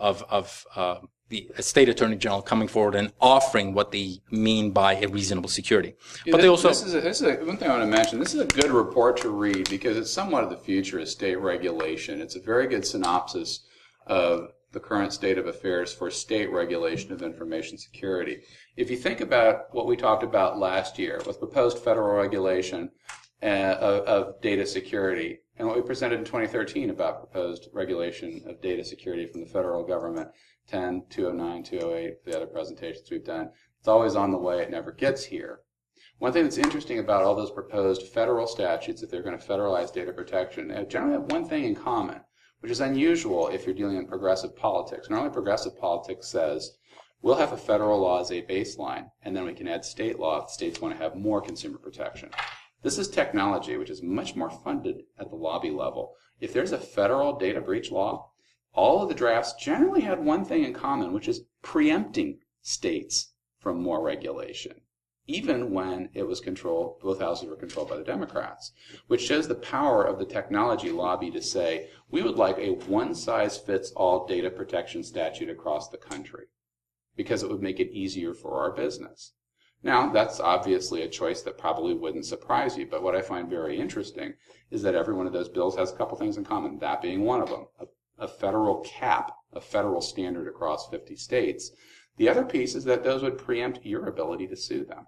the State Attorney General coming forward and offering what they mean by a reasonable security. But they also... This is one thing I want to mention. This is a good report to read because it's somewhat of the future of state regulation. It's a very good synopsis of the current state of affairs for state regulation of information security. If you think about what we talked about last year with proposed federal regulation of data security, and what we presented in 2013 about proposed regulation of data security from the federal government, 10, 209, 208, the other presentations we've done, it's always on the way, it never gets here. One thing that's interesting about all those proposed federal statutes, if they're going to federalize data protection, they generally have one thing in common, which is unusual if you're dealing in progressive politics. Normally progressive politics says, we'll have a federal law as a baseline, and then we can add state law if the states want to have more consumer protection. This is technology, which is much more funded at the lobby level. If there's a federal data breach law, all of the drafts generally had one thing in common, which is preempting states from more regulation, even when it was controlled, both houses were controlled by the Democrats, which shows the power of the technology lobby to say, we would like a one-size-fits-all data protection statute across the country, because it would make it easier for our business. Now, that's obviously a choice that probably wouldn't surprise you, but what I find very interesting is that every one of those bills has a couple things in common, that being one of them, a federal cap, a federal standard across 50 states. The other piece is that those would preempt your ability to sue them.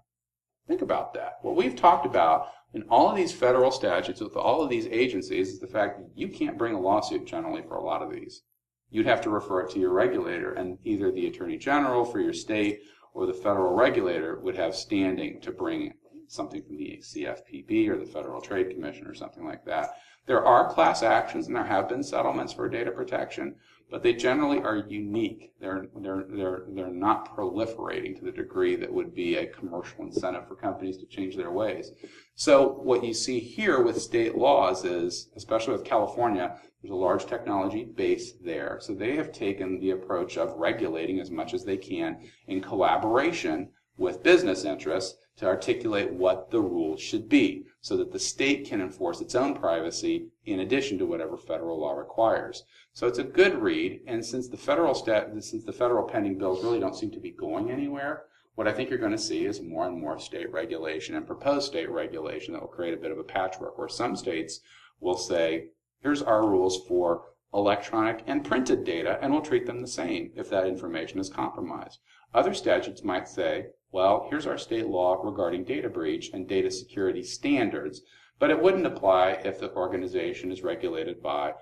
Think about that. What we've talked about in all of these federal statutes with all of these agencies is the fact that you can't bring a lawsuit generally for a lot of these. You'd have to refer it to your regulator, and either the Attorney General for your state or the federal regulator would have standing to bring something from the CFPB or the Federal Trade Commission or something like that. There are class actions and there have been settlements for data protection, but they generally are unique. They're not proliferating to the degree that would be a commercial incentive for companies to change their ways. So what you see here with state laws is, especially with California, there's a large technology base there. So they have taken the approach of regulating as much as they can in collaboration with business interests to articulate what the rules should be so that the state can enforce its own privacy in addition to whatever federal law requires. So it's a good read, and since the federal pending bills really don't seem to be going anywhere, what I think you're going to see is more and more state regulation and proposed state regulation that will create a bit of a patchwork where some states will say, here's our rules for electronic and printed data, and we'll treat them the same if that information is compromised. Other statutes might say, well, here's our state law regarding data breach and data security standards, but it wouldn't apply if the organization is regulated by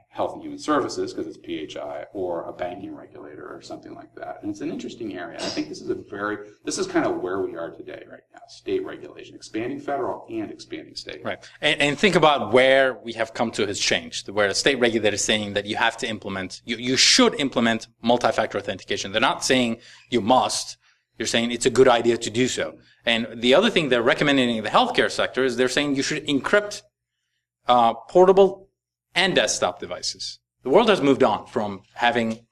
Health and Human Services, because it's PHI, or a banking regulator or something like that. And it's an interesting area. I think this is kind of where we are today right now, state regulation, expanding federal and expanding state. Right. And think about where we have come to has changed, where the state regulator is saying that you have to implement, you should implement multi-factor authentication. They're not saying you must. You're saying it's a good idea to do so. And the other thing they're recommending in the healthcare sector is they're saying you should encrypt portable and desktop devices. The world has moved on from having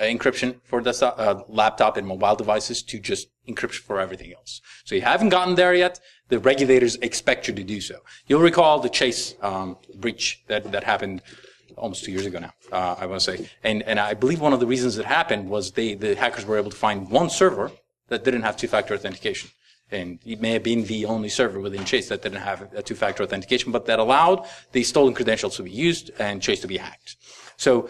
encryption for desktop, laptop and mobile devices to just encryption for everything else. So you haven't gotten there yet. The regulators expect you to do so. You'll recall the Chase breach that happened almost 2 years ago now, I want to say. And I believe one of the reasons it happened was the hackers were able to find one server that didn't have two-factor authentication. And it may have been the only server within Chase that didn't have a two-factor authentication, but that allowed the stolen credentials to be used and Chase to be hacked. So,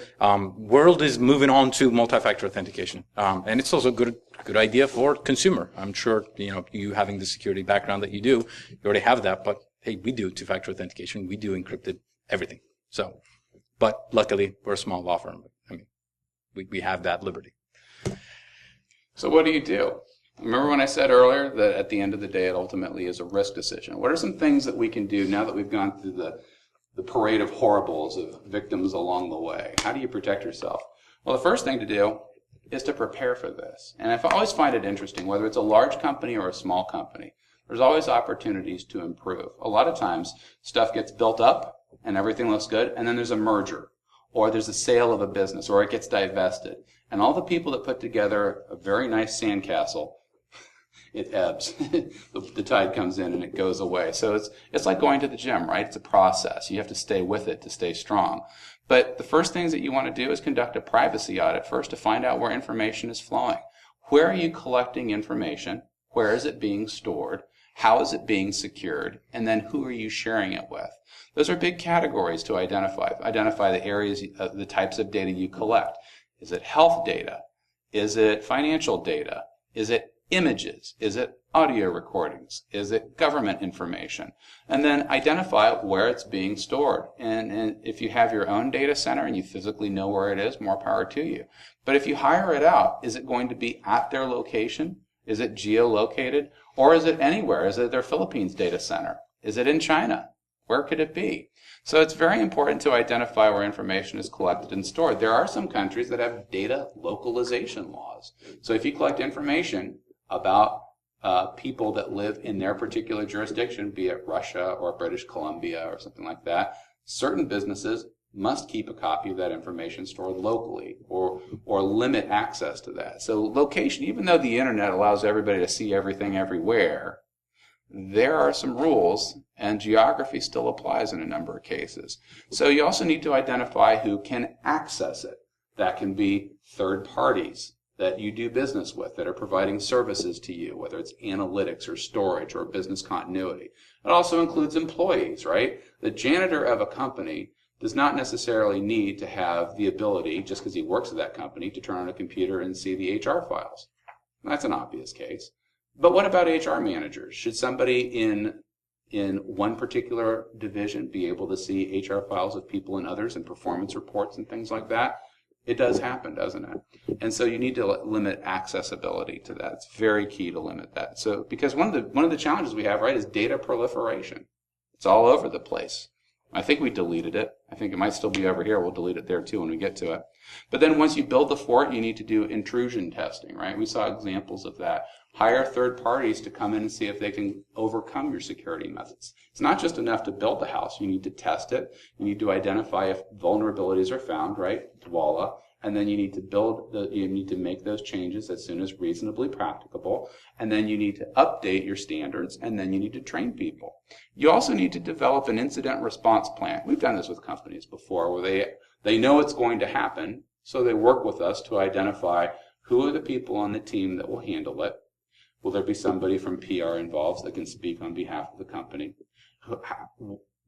world is moving on to multi-factor authentication. And it's also a good idea for consumer. I'm sure, you having the security background that you do, you already have that, but hey, we do two-factor authentication. We do encrypted everything. So, but luckily we're a small law firm. I mean, we have that liberty. So what do you do? Remember when I said earlier that at the end of the day it ultimately is a risk decision? What are some things that we can do now that we've gone through the parade of horribles of victims along the way? How do you protect yourself? Well, the first thing to do is to prepare for this. And I always find it interesting, whether it's a large company or a small company, there's always opportunities to improve. A lot of times stuff gets built up and everything looks good, and then there's a merger, or there's a sale of a business, or it gets divested. And all the people that put together a very nice sandcastle, it ebbs. The tide comes in and it goes away. So it's like going to the gym, right? It's a process. You have to stay with it to stay strong. But the first things that you want to do is conduct a privacy audit first to find out where information is flowing. Where are you collecting information? Where is it being stored? How is it being secured? And then who are you sharing it with? Those are big categories to identify. Identify the areas, the types of data you collect. Is it health data? Is it financial data? Is it images? Is it audio recordings? Is it government information? And then identify where it's being stored. And if you have your own data center and you physically know where it is, more power to you. But if you hire it out, is it going to be at their location? Is it geolocated? Or is it anywhere? Is it their Philippines data center? Is it in China? Where could it be? So it's very important to identify where information is collected and stored. There are some countries that have data localization laws. So if you collect information about people that live in their particular jurisdiction, be it Russia or British Columbia or something like that, certain businesses must keep a copy of that information stored locally or limit access to that. So location, even though the internet allows everybody to see everything everywhere, there are some rules, and geography still applies in a number of cases. So you also need to identify who can access it. That can be third parties that you do business with that are providing services to you, whether it's analytics or storage or business continuity. It also includes employees, right? The janitor of a company does not necessarily need to have the ability, just because he works at that company, to turn on a computer and see the HR files. That's an obvious case. But what about HR managers? Should somebody in one particular division be able to see HR files of people in others and performance reports and things like that? It does happen, doesn't it? And so you need to limit accessibility to that. It's very key to limit that. So because one of the challenges we have, right, is data proliferation. It's all over the place. I think we deleted it. I think it might still be over here. We'll delete it there too when we get to it. But then once you build the fort, you need to do intrusion testing, right? We saw examples of that. Hire third parties to come in and see if they can overcome your security methods. It's not just enough to build the house. You need to test it. You need to identify if vulnerabilities are found, right? Dwolla. And then you need to make those changes as soon as reasonably practicable. And then you need to update your standards, and then you need to train people. You also need to develop an incident response plan. We've done this with companies before where they know it's going to happen, so they work with us to identify who are the people on the team that will handle it. Will there be somebody from PR involved that can speak on behalf of the company?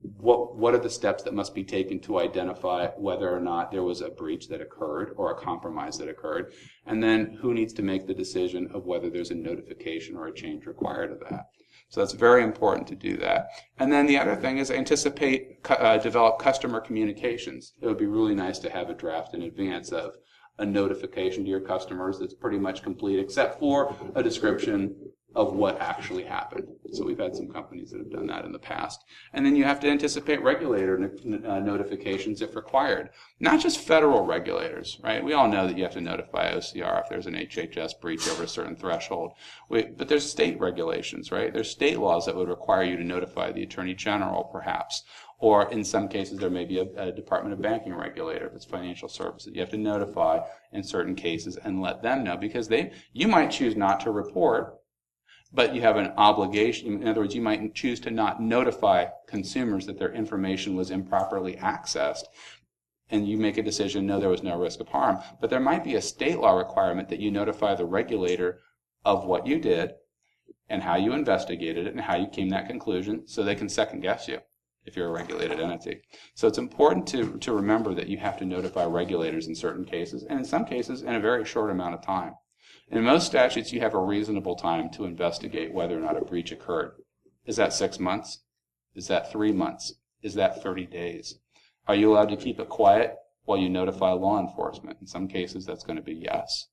What are the steps that must be taken to identify whether or not there was a breach that occurred or a compromise that occurred? And then who needs to make the decision of whether there's a notification or a change required of that? So that's very important to do that. And then the other thing is develop customer communications. It would be really nice to have a draft in advance of a notification to your customers that's pretty much complete except for a description of what actually happened. So we've had some companies that have done that in the past. And then you have to anticipate regulator notifications if required. Not just federal regulators, right? We all know that you have to notify OCR if there's an HHS breach over a certain threshold. But there's state regulations, right? There's state laws that would require you to notify the Attorney General, perhaps. Or in some cases, there may be a Department of Banking regulator if it's financial services. You have to notify in certain cases and let them know because you might choose not to report, but you have an obligation. In other words, you might choose to not notify consumers that their information was improperly accessed, and you make a decision, no, there was no risk of harm. But there might be a state law requirement that you notify the regulator of what you did and how you investigated it and how you came to that conclusion so they can second guess you if you're a regulated entity. So it's important to remember that you have to notify regulators in certain cases, and in some cases in a very short amount of time. In most statutes, you have a reasonable time to investigate whether or not a breach occurred. Is that 6 months? Is that 3 months? Is that 30 days? Are you allowed to keep it quiet while you notify law enforcement? In some cases, that's going to be yes.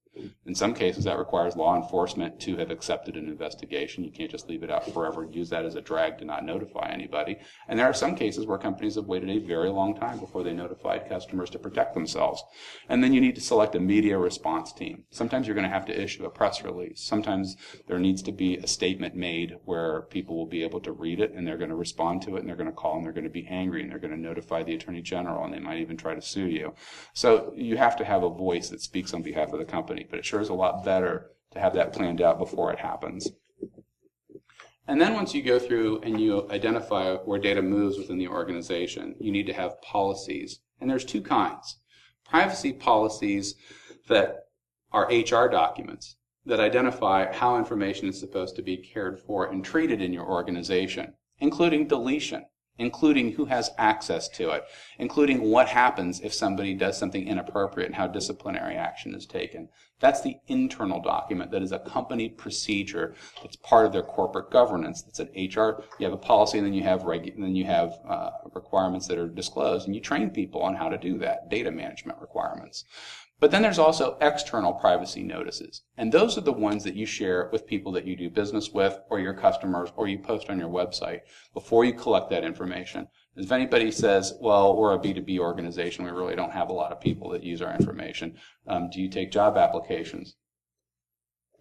In some cases, that requires law enforcement to have accepted an investigation. You can't just leave it out forever and use that as a drag to not notify anybody. And there are some cases where companies have waited a very long time before they notified customers to protect themselves. And then you need to select a media response team. Sometimes you're going to have to issue a press release. Sometimes there needs to be a statement made where people will be able to read it and they're going to respond to it and they're going to call and they're going to be angry and they're going to notify the Attorney General and they might even try to sue you. So you have to have a voice that speaks on behalf of the company. But it sure is a lot better to have that planned out before it happens. And then once you go through and you identify where data moves within the organization, you need to have policies. And there's two kinds. Privacy policies that are HR documents that identify how information is supposed to be cared for and treated in your organization, including deletion, including who has access to it, including what happens if somebody does something inappropriate and how disciplinary action is taken. That's the internal document that is a company procedure. It's part of their corporate governance. It's an HR. You have a policy, and then you have requirements that are disclosed, and you train people on how to do that. Data management requirements. But then there's also external privacy notices, and those are the ones that you share with people that you do business with, or your customers, or you post on your website before you collect that information. If anybody says, well, we're a B2B organization, we really don't have a lot of people that use our information, do you take job applications?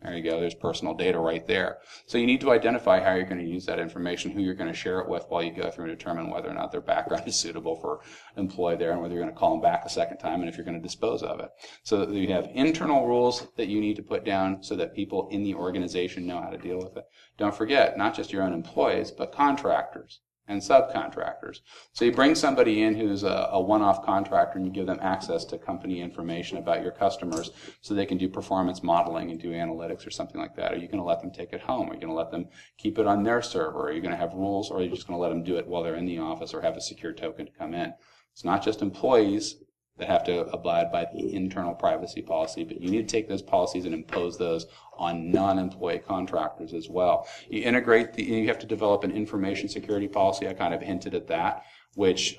There you go, there's personal data right there. So you need to identify how you're going to use that information, who you're going to share it with while you go through and determine whether or not their background is suitable for employee there, and whether you're going to call them back a second time, and if you're going to dispose of it. So that you have internal rules that you need to put down so that people in the organization know how to deal with it. Don't forget, not just your own employees, but contractors and subcontractors. So you bring somebody in who's a one-off contractor, and you give them access to company information about your customers so they can do performance modeling and do analytics or something like that. Are you going to let them take it home? Are you going to let them keep it on their server? Are you going to have rules, or are you just going to let them do it while they're in the office, or have a secure token to come in? It's not just employees that have to abide by the internal privacy policy, but you need to take those policies and impose those on non-employee contractors as well. You integrate you have to develop an information security policy. I kind of hinted at that, which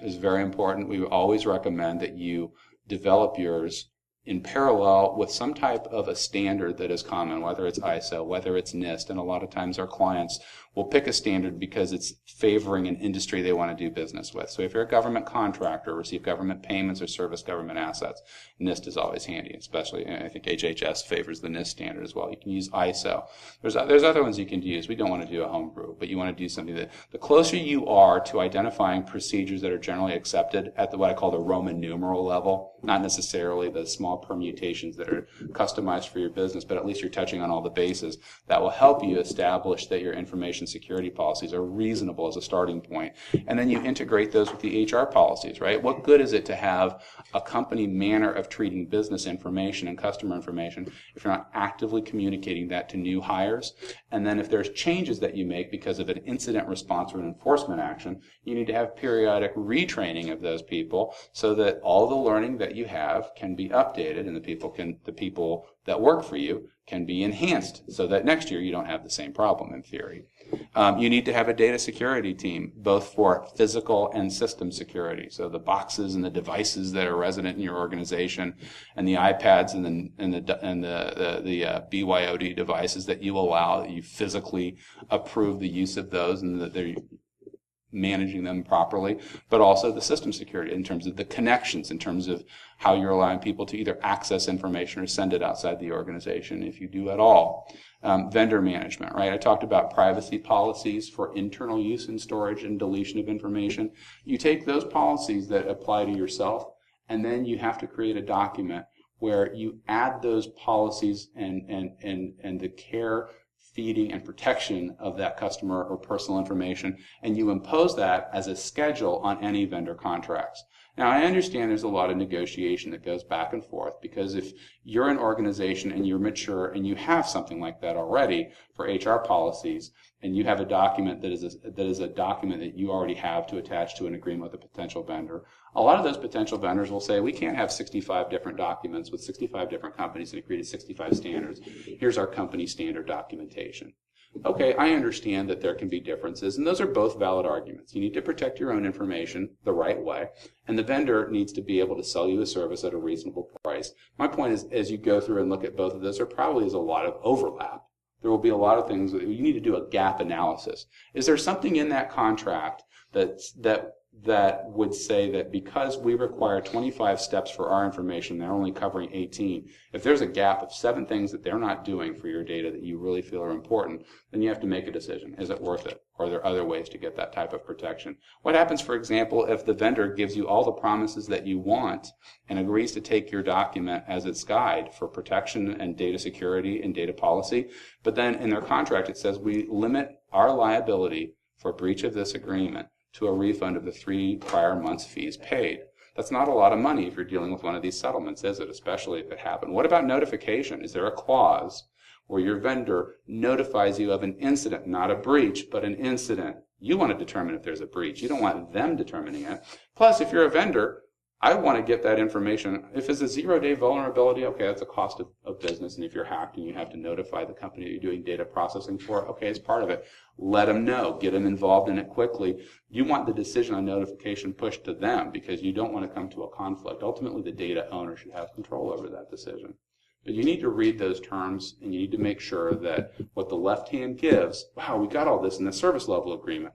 is very important. We always recommend that you develop yours in parallel with some type of a standard that is common, whether it's ISO, whether it's NIST, and a lot of times our clients will pick a standard because it's favoring an industry they want to do business with. So if you're a government contractor, receive government payments or service government assets, NIST is always handy, especially, I think HHS favors the NIST standard as well. You can use ISO. There's other ones you can use. We don't want to do a homebrew, but you want to do something that, the closer you are to identifying procedures that are generally accepted at what I call the Roman numeral level, not necessarily the small permutations that are customized for your business, but at least you're touching on all the bases, that will help you establish that your information security policies are reasonable as a starting point. And then you integrate those with the HR policies, right? What good is it to have a company manner of treating business information and customer information if you're not actively communicating that to new hires? And then if there's changes that you make because of an incident response or an enforcement action, you need to have periodic retraining of those people so that all the learning that you have can be updated, and the people that work for you can be enhanced so that next year you don't have the same problem in theory. You need to have a data security team, both for physical and system security. So the boxes and the devices that are resident in your organization, and the iPads and the BYOD devices that you allow, that you physically approve the use of those, and that they're managing them properly, but also the system security in terms of the connections, in terms of how you're allowing people to either access information or send it outside the organization, if you do at all. Vendor management, right? I talked about privacy policies for internal use and storage and deletion of information. You take those policies that apply to yourself, and then you have to create a document where you add those policies and the care, feeding, and protection of that customer or personal information, and you impose that as a schedule on any vendor contracts. Now, I understand there's a lot of negotiation that goes back and forth, because if you're an organization and you're mature and you have something like that already for HR policies, and you have a document that is a document that you already have to attach to an agreement with a potential vendor, a lot of those potential vendors will say, we can't have 65 different documents with 65 different companies and create 65 standards. Here's our company standard documentation. Okay, I understand that there can be differences, and those are both valid arguments. You need to protect your own information the right way, and the vendor needs to be able to sell you a service at a reasonable price. My point is, as you go through and look at both of those, there probably is a lot of overlap. There will be a lot of things that you need to do a gap analysis. Is there something in that contract that would say that because we require 25 steps for our information, they're only covering 18. If there's a gap of 7 things that they're not doing for your data that you really feel are important, then you have to make a decision. Is it worth it? Or are there other ways to get that type of protection? What happens, for example, if the vendor gives you all the promises that you want and agrees to take your document as its guide for protection and data security and data policy, but then in their contract it says we limit our liability for breach of this agreement to a refund of the 3 prior months' fees paid? That's not a lot of money if you're dealing with one of these settlements, is it? Especially if it happened. What about notification? Is there a clause where your vendor notifies you of an incident, not a breach, but an incident? You want to determine if there's a breach. You don't want them determining it. Plus, if you're a vendor, I want to get that information. If it's a 0-day vulnerability, okay, that's a cost of business. And if you're hacked and you have to notify the company that you're doing data processing for, okay, it's part of it. Let them know. Get them involved in it quickly. You want the decision on notification pushed to them because you don't want to come to a conflict. Ultimately, the data owner should have control over that decision. But you need to read those terms, and you need to make sure that what the left hand gives, wow, we got all this in the service level agreement.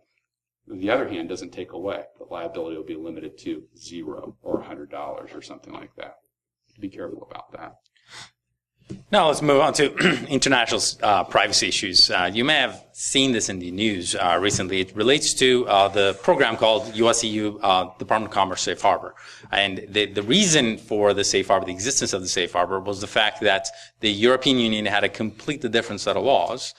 The other hand doesn't take away. The liability will be limited to $0 or $100 or something like that. Be careful about that. Now let's move on to international privacy issues. You may have seen this in the news recently. It relates to the program called US-EU Department of Commerce Safe Harbor. And the reason for the Safe Harbor, the existence of the Safe Harbor, was the fact that the European Union had a completely different set of laws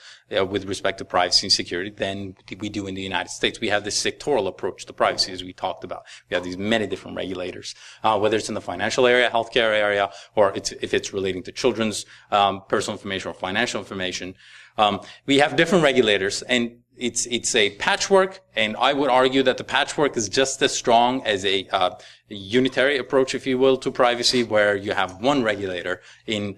with respect to privacy and security than we do in the United States. We have this sectoral approach to privacy, as we talked about. We have these many different regulators, whether it's in the financial area, healthcare area, or if it's relating to children's personal information or financial information. We have different regulators, and it's a patchwork, and I would argue that the patchwork is just as strong as a unitary approach, if you will, to privacy, where you have one regulator in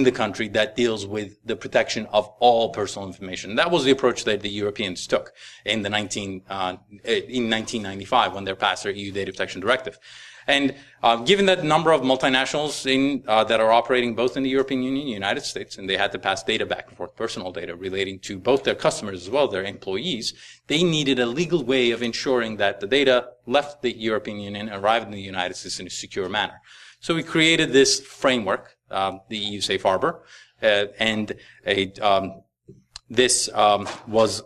the country that deals with the protection of all personal information. That was the approach that the Europeans took in 1995 when they passed their EU Data Protection Directive. And given that number of multinationals that are operating both in the European Union and the United States, and they had to pass data back and forth, personal data relating to both their customers as well as their employees, they needed a legal way of ensuring that the data left the European Union and arrived in the United States in a secure manner. So we created this framework, the EU Safe Harbor, and this was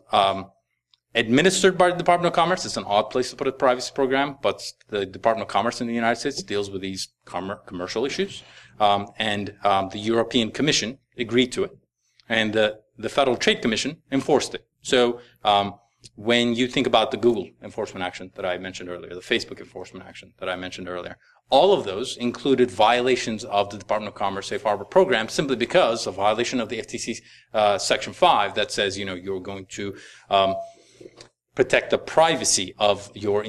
administered by the Department of Commerce. It's an odd place to put a privacy program, but the Department of Commerce in the United States deals with these commercial issues, and the European Commission agreed to it, and the Federal Trade Commission enforced it. So when you think about the Google enforcement action that I mentioned earlier, the Facebook enforcement action that I mentioned earlier, all of those included violations of the Department of Commerce Safe Harbor program simply because of violation of the FTC Section 5 that says, you're going to protect the privacy of your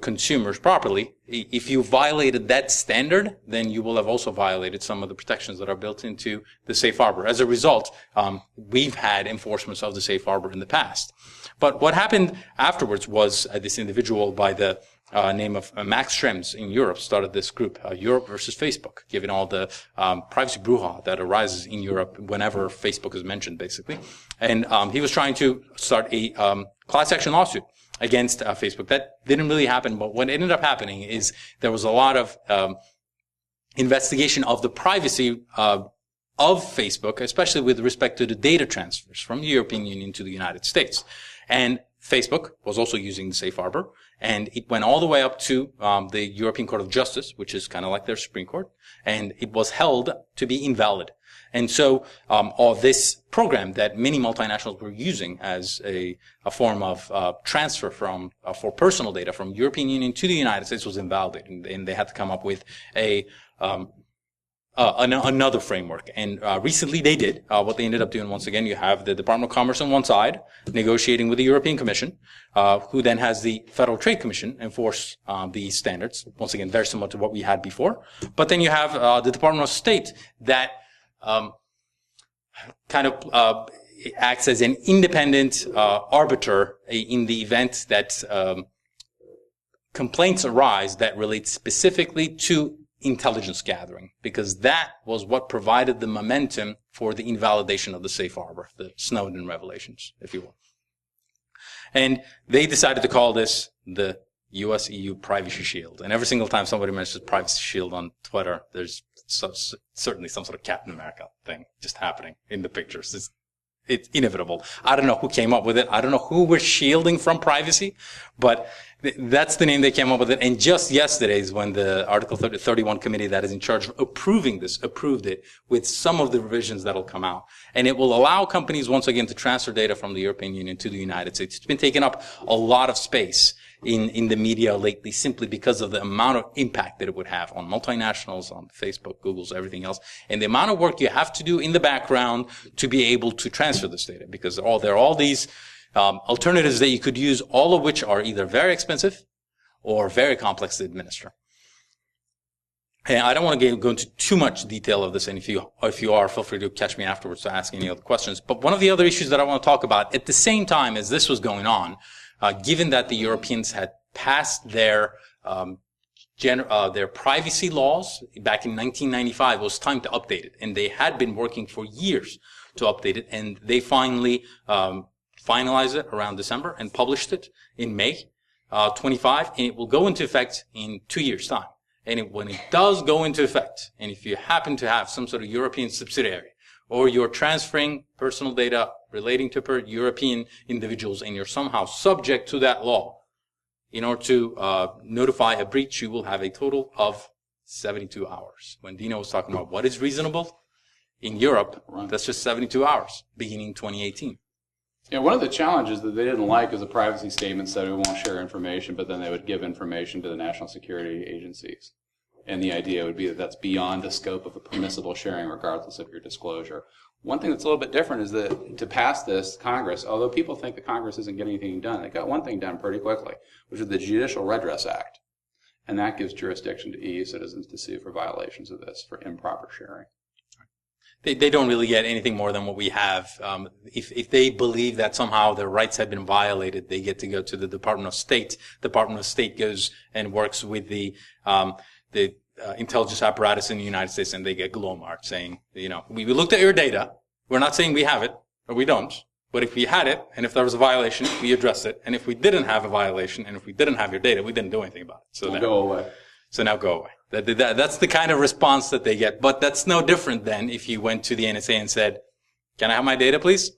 consumers properly. If you violated that standard, then you will have also violated some of the protections that are built into the Safe Harbor. As a result, we've had enforcements of the Safe Harbor in the past. But what happened afterwards was this individual by the name of Max Schrems in Europe started this group, Europe versus Facebook, given all the privacy brouhaha that arises in Europe whenever Facebook is mentioned, basically. And he was trying to start a class action lawsuit against Facebook. That didn't really happen, but what ended up happening is there was a lot of investigation of the privacy of Facebook, especially with respect to the data transfers from the European Union to the United States. And Facebook was also using the Safe Harbor, and it went all the way up to the European Court of Justice, which is kind of like their Supreme Court, and it was held to be invalid. And so all this program that many multinationals were using as a form of transfer for personal data from European Union to the United States was invalidated, and they had to come up with another framework. And recently they did. What they ended up doing, once again, you have the Department of Commerce on one side, negotiating with the European Commission, who then has the Federal Trade Commission enforce these standards. Once again, very similar to what we had before. But then you have the Department of State that kind of acts as an independent arbiter in the event that complaints arise that relate specifically to intelligence gathering, because that was what provided the momentum for the invalidation of the Safe Harbor, the Snowden revelations, if you will. And they decided to call this the US-EU Privacy Shield. And every single time somebody mentions Privacy Shield on Twitter, there's certainly some sort of Captain America thing just happening in the pictures. It's inevitable. I don't know who came up with it. I don't know who we're shielding from privacy, but that's the name they came up with it. And just yesterday is when the Article 31 committee that is in charge of approving this approved it with some of the revisions that'll come out. And it will allow companies once again to transfer data from the European Union to the United States. It's been taking up a lot of space in the media lately simply because of the amount of impact that it would have on multinationals, on Facebook, Google's, everything else, and the amount of work you have to do in the background to be able to transfer this data, because there are all these alternatives that you could use, all of which are either very expensive or very complex to administer. And I don't want to go into too much detail of this, and if you are, feel free to catch me afterwards to ask any other questions. But one of the other issues that I want to talk about, at the same time as this was going on, given that the Europeans had passed their privacy laws back in 1995, it was time to update it, and they had been working for years to update it, and they finally finalized it around December and published it in May 25, and it will go into effect in 2 years' time. And when it does go into effect, and if you happen to have some sort of European subsidiary, or you're transferring personal data relating to European individuals, and you're somehow subject to that law, in order to notify a breach, you will have a total of 72 hours. When Dino was talking about what is reasonable, in Europe, that's just 72 hours, beginning 2018. Yeah, one of the challenges that they didn't like is the privacy statement said we won't share information, but then they would give information to the national security agencies. And the idea would be that that's beyond the scope of a permissible sharing regardless of your disclosure. One thing that's a little bit different is that to pass this, Congress, although people think that Congress isn't getting anything done, they got one thing done pretty quickly, which is the Judicial Redress Act. And that gives jurisdiction to EU citizens to sue for violations of this, for improper sharing. They don't really get anything more than what we have. If they believe that somehow their rights have been violated, they get to go to the Department of State. The Department of State goes and works with the intelligence apparatus in the United States, and they get glow marks saying, we looked at your data. We're not saying we have it, or we don't. But if we had it, and if there was a violation, we addressed it. And if we didn't have a violation, and if we didn't have your data, we didn't do anything about it. So now go away. So now go away. That's the kind of response that they get. But that's no different than if you went to the NSA and said, can I have my data, please?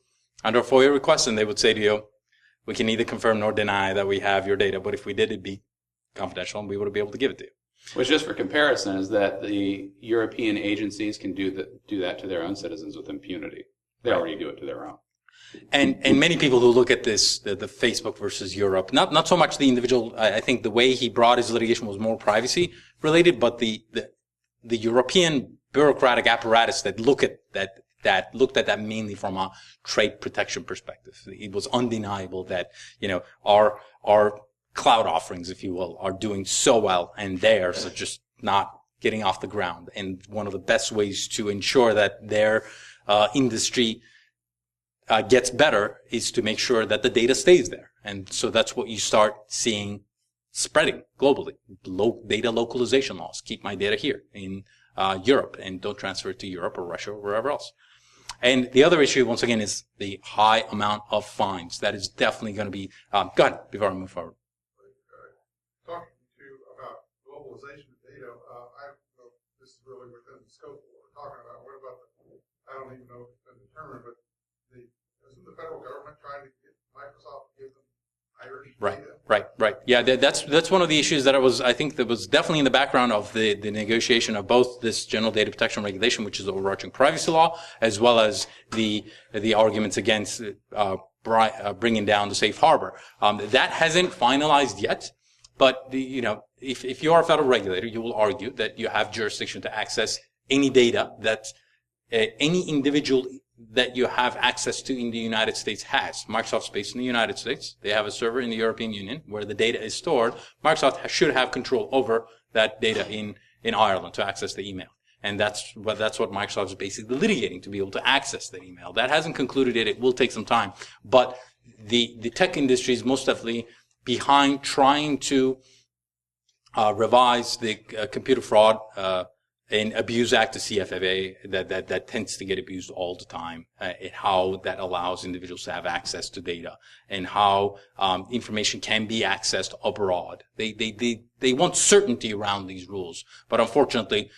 Under a FOIA request, and they would say to you, we can neither confirm nor deny that we have your data, but if we did, it'd be confidential, and we would be able to give it to you. Which, just for comparison, is that the European agencies can do that to their own citizens with impunity. They already do it to their own. And many people who look at this, the Facebook versus Europe, not so much the individual, I think the way he brought his litigation was more privacy related, but the European bureaucratic apparatus that looked at that mainly from a trade protection perspective. It was undeniable that, our cloud offerings, if you will, are doing so well, and theirs are just not getting off the ground. And one of the best ways to ensure that their industry gets better is to make sure that the data stays there. And so that's what you start seeing spreading globally. Data localization laws. Keep my data here in Europe, and don't transfer it to Europe or Russia or wherever else. And the other issue, once again, is the high amount of fines. That is definitely going to be... go ahead, before I move forward. Talking to you about globalization of data, I don't know if this is really within the scope of what we're talking about. What about I don't even know if it's been determined, but isn't the federal government trying to get Microsoft to give them Irish data? Right. Yeah, that's one of the issues that I think that was definitely in the background of the negotiation of both this General Data Protection Regulation, which is the overarching privacy law, as well as the arguments against bringing down the safe harbor. That hasn't finalized yet, but if you are a federal regulator, you will argue that you have jurisdiction to access any data that any individual that you have access to in the United States has. Microsoft's based in the United States. They have a server in the European Union where the data is stored. Microsoft should have control over that data in Ireland to access the email. And that's what Microsoft is basically litigating, to be able to access the email. That hasn't concluded yet. It will take some time. But the tech industry is most definitely behind trying to revise the Computer Fraud and Abuse Act of CFFA that tends to get abused all the time, how that allows individuals to have access to data, and how information can be accessed abroad. They want certainty around these rules, but unfortunately,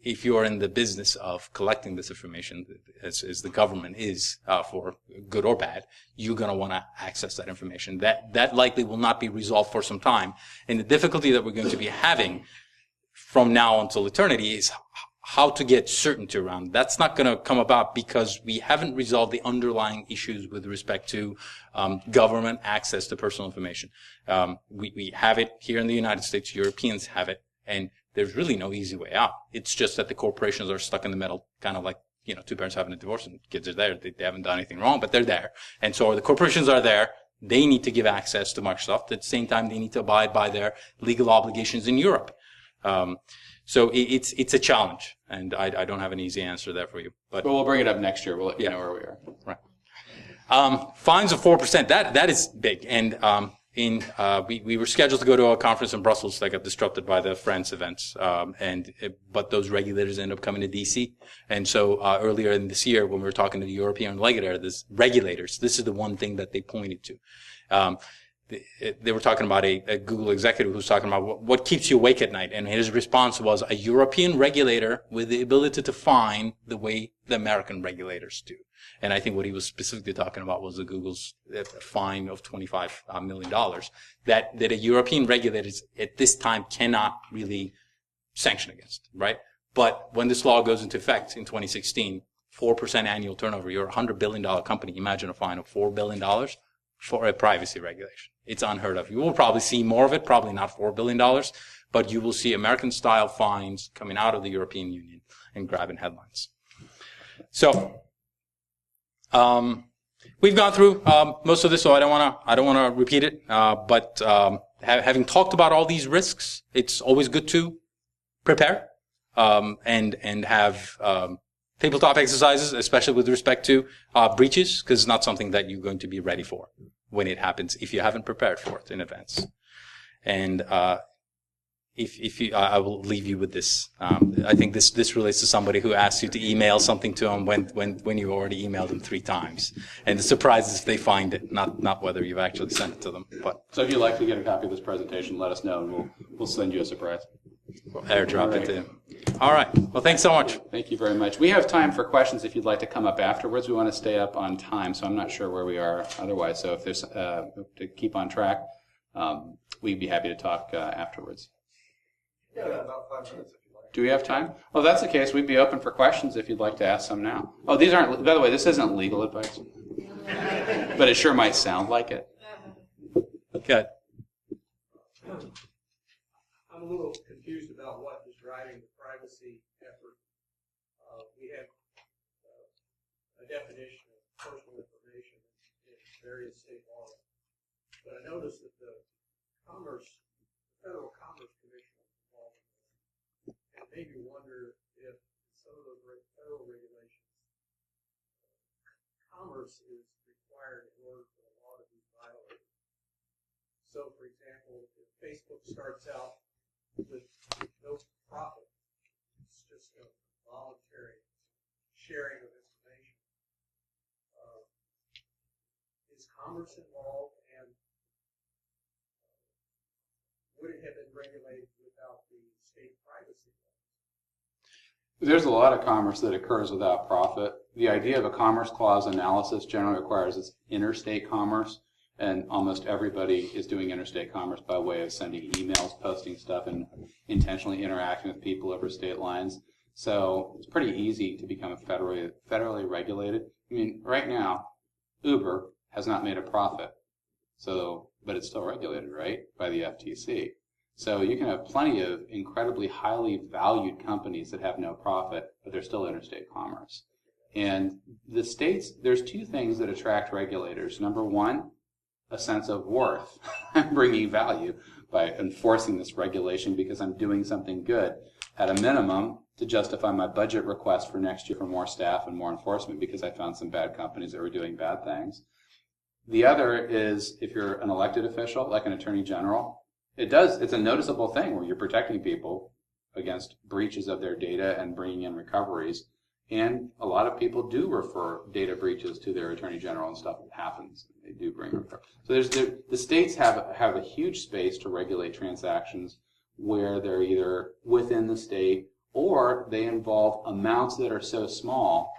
if you are in the business of collecting this information, as the government is, for good or bad, you're going to want to access that information. That likely will not be resolved for some time, and the difficulty that we're going to be having from now until eternity is how to get certainty around. That's not going to come about because we haven't resolved the underlying issues with respect to government access to personal information. We have it here in the United States. Europeans have it, and there's really no easy way out. It's just that the corporations are stuck in the middle, kind of like, two parents having a divorce and kids are there. They haven't done anything wrong, but they're there. And so the corporations are there. They need to give access to Microsoft. At the same time, they need to abide by their legal obligations in Europe. So it's a challenge, and I don't have an easy answer there for you. But we'll bring it up next year. We'll let you know where we are. Right. Fines of 4%. That is big, and we were scheduled to go to a conference in Brussels that got disrupted by the France events, but those regulators ended up coming to DC. And so earlier in this year, when we were talking to the European regulators, this is the one thing that they pointed to. They were talking about a Google executive who was talking about what keeps you awake at night, and his response was a European regulator with the ability to fine the way the American regulators do. And I think what he was specifically talking about was the Google's fine of $25 million that a European regulator at this time cannot really sanction against, right? But when this law goes into effect in 2016, 4% annual turnover, you're a $100 billion company. Imagine a fine of $4 billion for a privacy regulation. It's unheard of. You will probably see more of it, probably not $4 billion, but you will see American-style fines coming out of the European Union and grabbing headlines. So, we've gone through most of this, so I don't want to repeat it. But having talked about all these risks, it's always good to prepare and have tabletop exercises, especially with respect to breaches, because it's not something that you're going to be ready for when it happens if you haven't prepared for it in advance. And if you, I will leave you with this. I think this relates to somebody who asks you to email something to them when you've already emailed them 3 times, and the surprise is if they find it, not whether you've actually sent it to them. But so if you'd like to get a copy of this presentation, let us know, and we'll send you a surprise. We'll airdrop it to you. All right. Well, thanks so much. Thank you very much. We have time for questions if you'd like to come up afterwards. We want to stay up on time, so I'm not sure where we are otherwise. So if there's to keep on track, we'd be happy to talk afterwards. Yeah, about 5 minutes if you like. Do we have time? Well, if that's the case, we'd be open for questions if you'd like to ask some now. Oh, these aren't, by the way, this isn't legal advice. But it sure might sound like it. Good. I'm a little confused about what is driving the privacy effort. We have a definition of personal information in various state laws. But I noticed that the Federal Commerce Commission is involved in this. And it made me wonder if some of those federal regulations, commerce is required in order for the law to be violated. So, for example, if Facebook starts out with no profit, it's just a voluntary sharing of information. Is commerce involved, and would it have been regulated without the state privacy laws? There's a lot of commerce that occurs without profit. The idea of a commerce clause analysis generally requires it's interstate commerce, and almost everybody is doing interstate commerce by way of sending emails, posting stuff, and intentionally interacting with people over state lines. So it's pretty easy to become federally regulated. I mean, right now, Uber has not made a profit, but it's still regulated, right, by the FTC. So you can have plenty of incredibly highly valued companies that have no profit, but they're still interstate commerce. And the states, there's 2 things that attract regulators. Number one, a sense of worth, bringing value by enforcing this regulation because I'm doing something good. At a minimum, to justify my budget request for next year for more staff and more enforcement because I found some bad companies that were doing bad things. The other is if you're an elected official, like an attorney general, it's a noticeable thing where you're protecting people against breaches of their data and bringing in recoveries. And a lot of people do refer data breaches to their attorney general and stuff happens. They do bring recovery. So the states have a huge space to regulate transactions where they're either within the state or they involve amounts that are so small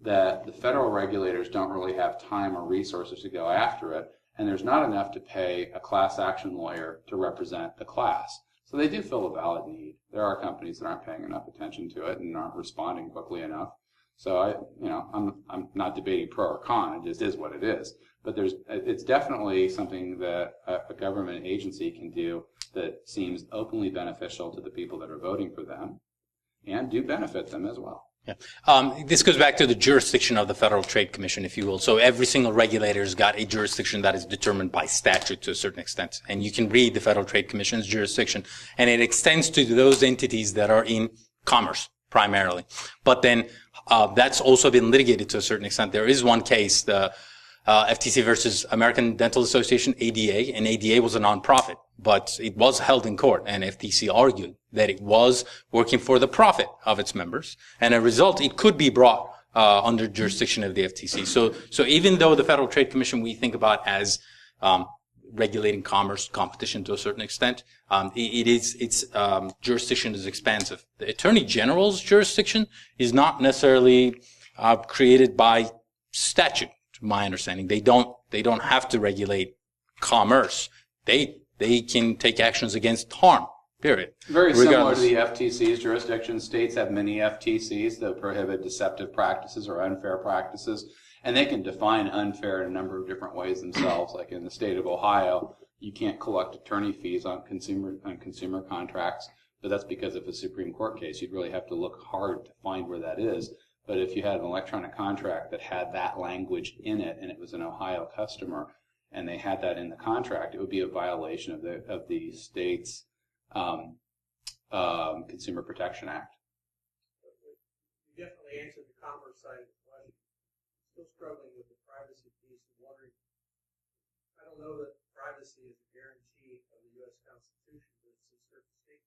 that the federal regulators don't really have time or resources to go after it, and there's not enough to pay a class action lawyer to represent the class. So they do fill a valid need. There are companies that aren't paying enough attention to it and aren't responding quickly enough. So I'm not debating pro or con. It just is what it is. But it's definitely something that a government agency can do that seems openly beneficial to the people that are voting for them, and do benefit them as well. This goes back to the jurisdiction of the Federal Trade Commission, if you will. So every single regulator's got a jurisdiction that is determined by statute to a certain extent. And you can read the Federal Trade Commission's jurisdiction, and it extends to those entities that are in commerce, primarily. But then, that's also been litigated to a certain extent. There is one case, the FTC versus American Dental Association, ADA, and ADA was a nonprofit, but it was held in court, and FTC argued that it was working for the profit of its members, and as a result, it could be brought under jurisdiction of the FTC. So even though the Federal Trade Commission we think about as regulating commerce, competition to a certain extent, its jurisdiction is expansive. The Attorney General's jurisdiction is not necessarily created by statute. To my understanding, they don't have to regulate commerce. They can take actions against harm. Period. Very similar to the FTC's jurisdiction. States have many FTCs that prohibit deceptive practices or unfair practices, and they can define unfair in a number of different ways themselves. Like in the state of Ohio, you can't collect attorney fees on consumer contracts, but that's because of a Supreme Court case. You'd really have to look hard to find where that is. But if you had an electronic contract that had that language in it, and it was an Ohio customer, and they had that in the contract, it would be a violation of the state's Consumer Protection Act. You definitely answered the commerce side of the question. Still struggling with the privacy piece and wondering. I don't know that privacy is a guarantee of the U.S. Constitution, but it's a certain state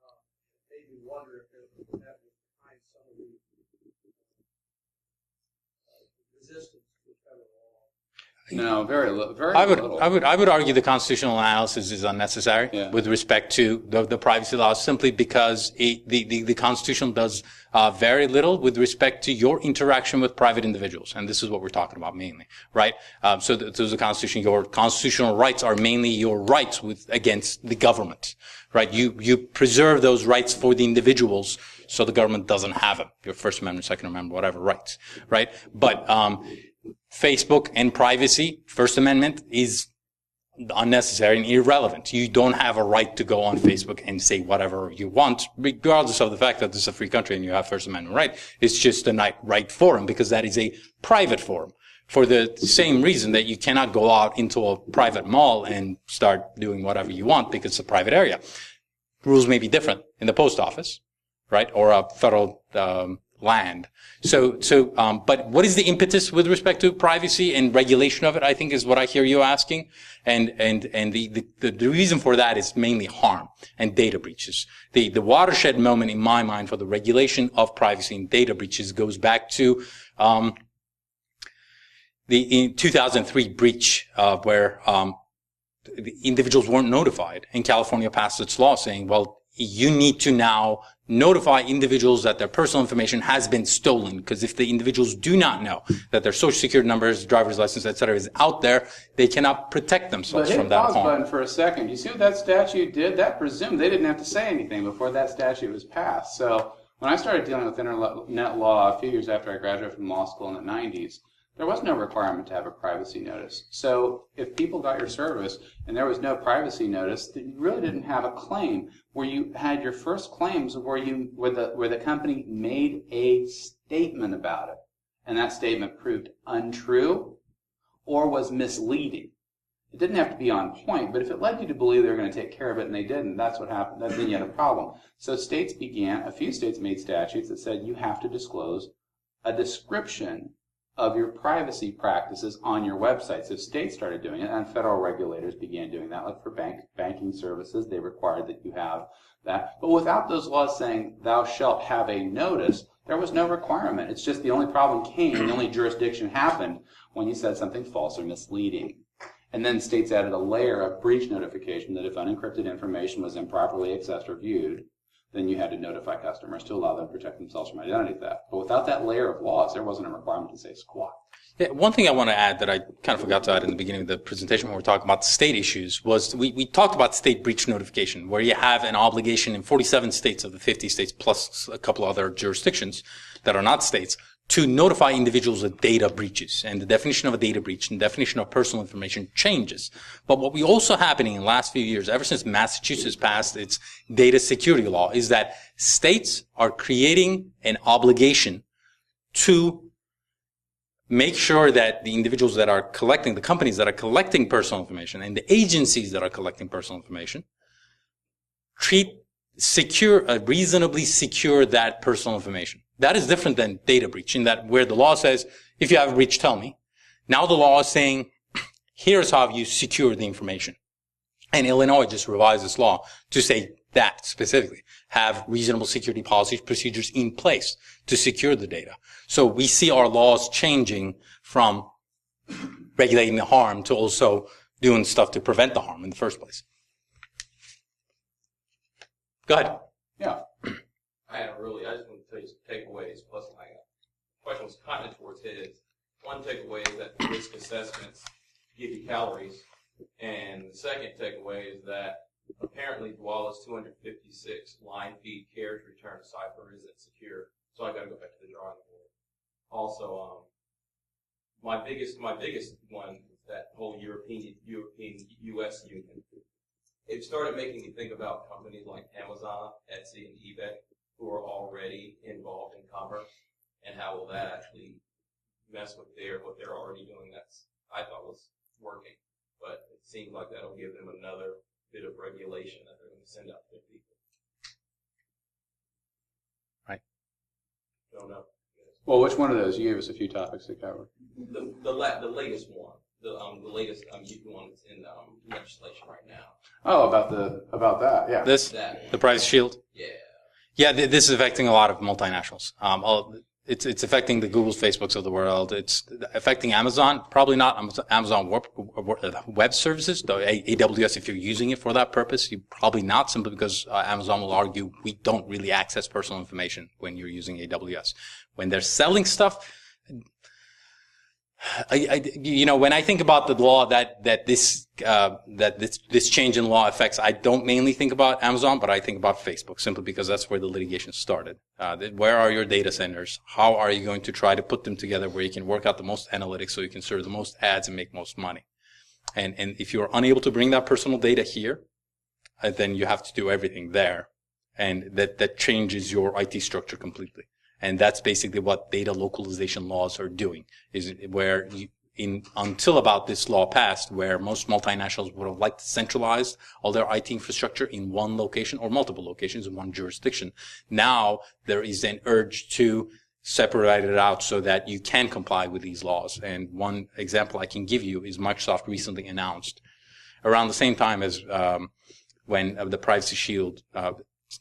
constitution. It made me wonder if that was behind some of the resistance to federal law. No, very little. I would argue the constitutional analysis is unnecessary with respect to the privacy laws, simply because the Constitution does very little with respect to your interaction with private individuals, and this is what we're talking about mainly, right? So there's the Constitution. Your constitutional rights are mainly your rights against the government, right? You preserve those rights for the individuals, so the government doesn't have them. Your First Amendment, Second Amendment, whatever rights, right? But Facebook and privacy, First Amendment, is unnecessary and irrelevant. You don't have a right to go on Facebook and say whatever you want, regardless of the fact that this is a free country and you have First Amendment right. It's just a right forum, because that is a private forum. For the same reason that you cannot go out into a private mall and start doing whatever you want because it's a private area. Rules may be different in the post office, right, or a federal land. But what is the impetus with respect to privacy and regulation of it, I think, is what I hear you asking. And the reason for that is mainly harm and data breaches. The watershed moment in my mind for the regulation of privacy and data breaches goes back to, in 2003 breach, where, the individuals weren't notified, and California passed its law saying, well, you need to now notify individuals that their personal information has been stolen, because if the individuals do not know that their social security numbers, driver's license, etc., is out there, they cannot protect themselves from that harm. But hit the pause button for a second. You see what that statute did? That presumed they didn't have to say anything before that statute was passed. So when I started dealing with internet law a few years after I graduated from law school in the 90s, there was no requirement to have a privacy notice. So if people got your service and there was no privacy notice, then you really didn't have a claim. Where you had your first claims where the company made a statement about it, and that statement proved untrue or was misleading. It didn't have to be on point, but if it led you to believe they were going to take care of it and they didn't, that's what happened. Then you had a problem. So a few states made statutes that said you have to disclose a description of your privacy practices on your website. So states started doing it, and federal regulators began doing that. Like for banking services, they required that you have that. But without those laws saying, thou shalt have a notice, there was no requirement. It's just the only problem came, the only jurisdiction happened when you said something false or misleading. And then states added a layer of breach notification that if unencrypted information was improperly accessed or viewed, then you had to notify customers to allow them to protect themselves from identity theft. But without that layer of laws, there wasn't a requirement to say squat. Yeah, one thing I want to add that I kind of forgot to add in the beginning of the presentation when we were talking about state issues was we talked about state breach notification, where you have an obligation in 47 states of the 50 states plus a couple other jurisdictions that are not states to notify individuals of data breaches. And the definition of a data breach and the definition of personal information changes. But what we also happening in the last few years, ever since Massachusetts passed its data security law, is that states are creating an obligation to make sure that the individuals that are collecting, the companies that are collecting personal information and the agencies that are collecting personal information reasonably secure that personal information. That is different than data breach in that where the law says, if you have a breach, tell me. Now the law is saying, here's how you secure the information. And Illinois just revised this law to say that specifically. Have reasonable security policies, procedures in place to secure the data. So we see our laws changing from regulating the harm to also doing stuff to prevent the harm in the first place. Go ahead. Yeah. I just want to tell you some takeaways, plus my question was kind of towards his. One takeaway is that risk assessments give you calories, and the second takeaway is that apparently Dwolla's 256 line feed carriage return cipher isn't secure, so I got to go back to the drawing board. Also, my biggest one is that whole European-U.S. union. It started making me think about companies like Amazon, Etsy, and eBay, who are already involved in commerce, and how will that actually mess with what they're already doing I thought was working. But it seems like that'll give them another bit of regulation that they're going to send out to their people. Right. Don't know. Well, which one of those? You gave us a few topics to cover. The latest one. The latest one that's in legislation right now. Oh, about that, yeah. The privacy shield? Yeah. Yeah, this is affecting a lot of multinationals. It's affecting the Googles, Facebooks of the world. It's affecting Amazon, probably not Amazon Web Services, though AWS, if you're using it for that purpose, you probably not, simply because Amazon will argue we don't really access personal information when you're using AWS. When they're selling stuff, when I think about the law that this change in law affects, I don't mainly think about Amazon, but I think about Facebook, simply because that's where the litigation started. Where are your data centers? How are you going to try to put them together where you can work out the most analytics so you can serve the most ads and make most money? And if you're unable to bring that personal data here, then you have to do everything there. And that changes your IT structure completely. And that's basically what data localization laws are doing, is where until about this law passed, where most multinationals would have liked to centralize all their IT infrastructure in one location or multiple locations in one jurisdiction. Now there is an urge to separate it out so that you can comply with these laws. And one example I can give you is Microsoft recently announced, around the same time as when the Privacy Shield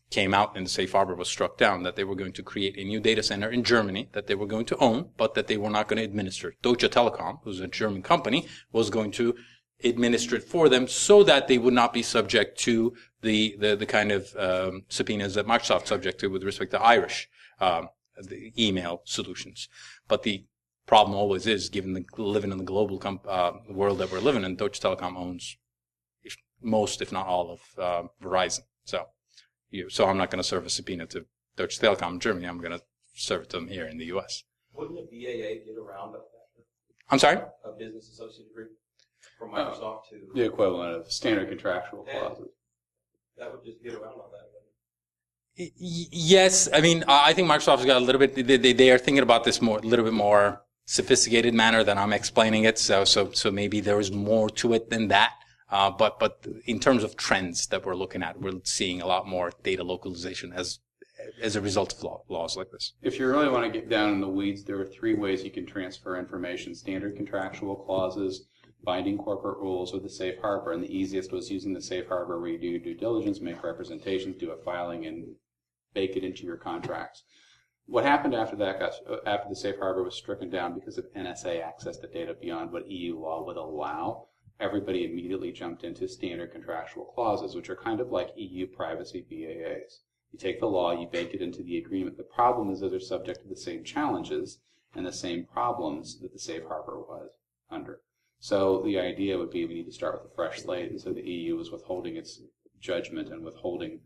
came out and the safe harbor was struck down, that they were going to create a new data center in Germany that they were going to own, but that they were not going to administer. Deutsche Telekom, who's a German company, was going to administer it for them so that they would not be subject to the kind of subpoenas that Microsoft's subject to with respect to Irish the email solutions. But the problem always is, given living in the global world that we're living in, Deutsche Telekom owns most, if not all, of Verizon. So I'm not going to serve a subpoena to Deutsche Telekom in Germany. I'm going to serve it to them here in the U.S. Wouldn't the BAA get around that? I'm sorry? A business associate agreement from Microsoft to the equivalent of standard contractual clauses. That would just get around all that. Yes, I mean, I think Microsoft's got a little bit. They are thinking about this a little bit more sophisticated manner than I'm explaining it. So maybe there is more to it than that. But in terms of trends that we're looking at, we're seeing a lot more data localization as a result of laws like this. If you really want to get down in the weeds, there are 3 ways you can transfer information: standard contractual clauses, binding corporate rules, or the safe harbor. And the easiest was using the safe harbor, where you do due diligence, make representations, do a filing, and bake it into your contracts. What happened after that, after the safe harbor was stricken down because of NSA access to data beyond what EU law would allow, everybody immediately jumped into standard contractual clauses, which are kind of like EU privacy BAAs. You take the law, you bake it into the agreement. The problem is that they're subject to the same challenges and the same problems that the safe harbor was under. So the idea would be we need to start with a fresh slate, and so the EU is withholding its judgment and withholding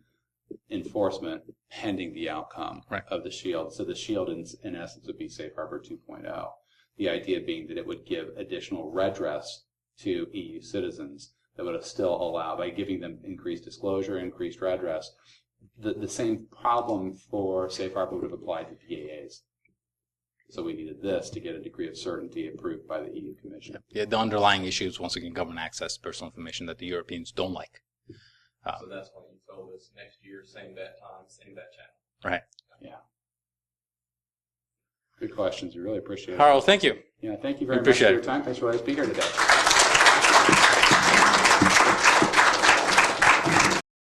enforcement pending the outcome Right. of the shield. So the shield, in essence, would be Safe Harbor 2.0. The idea being that it would give additional redress to EU citizens that would still allow, by giving them increased disclosure, increased redress, the same problem for Safe Harbor would have applied to PAAs. So we needed this to get a degree of certainty approved by the EU Commission. Yeah, the underlying issue is, once again, government access to personal information that the Europeans don't like. So that's why you told us next year, same that time, same that channel. Right. Yeah. Good questions. We really appreciate it. Harold, thank you. Yeah, thank you very much for appreciate your it. time. Thanks for letting us be here today.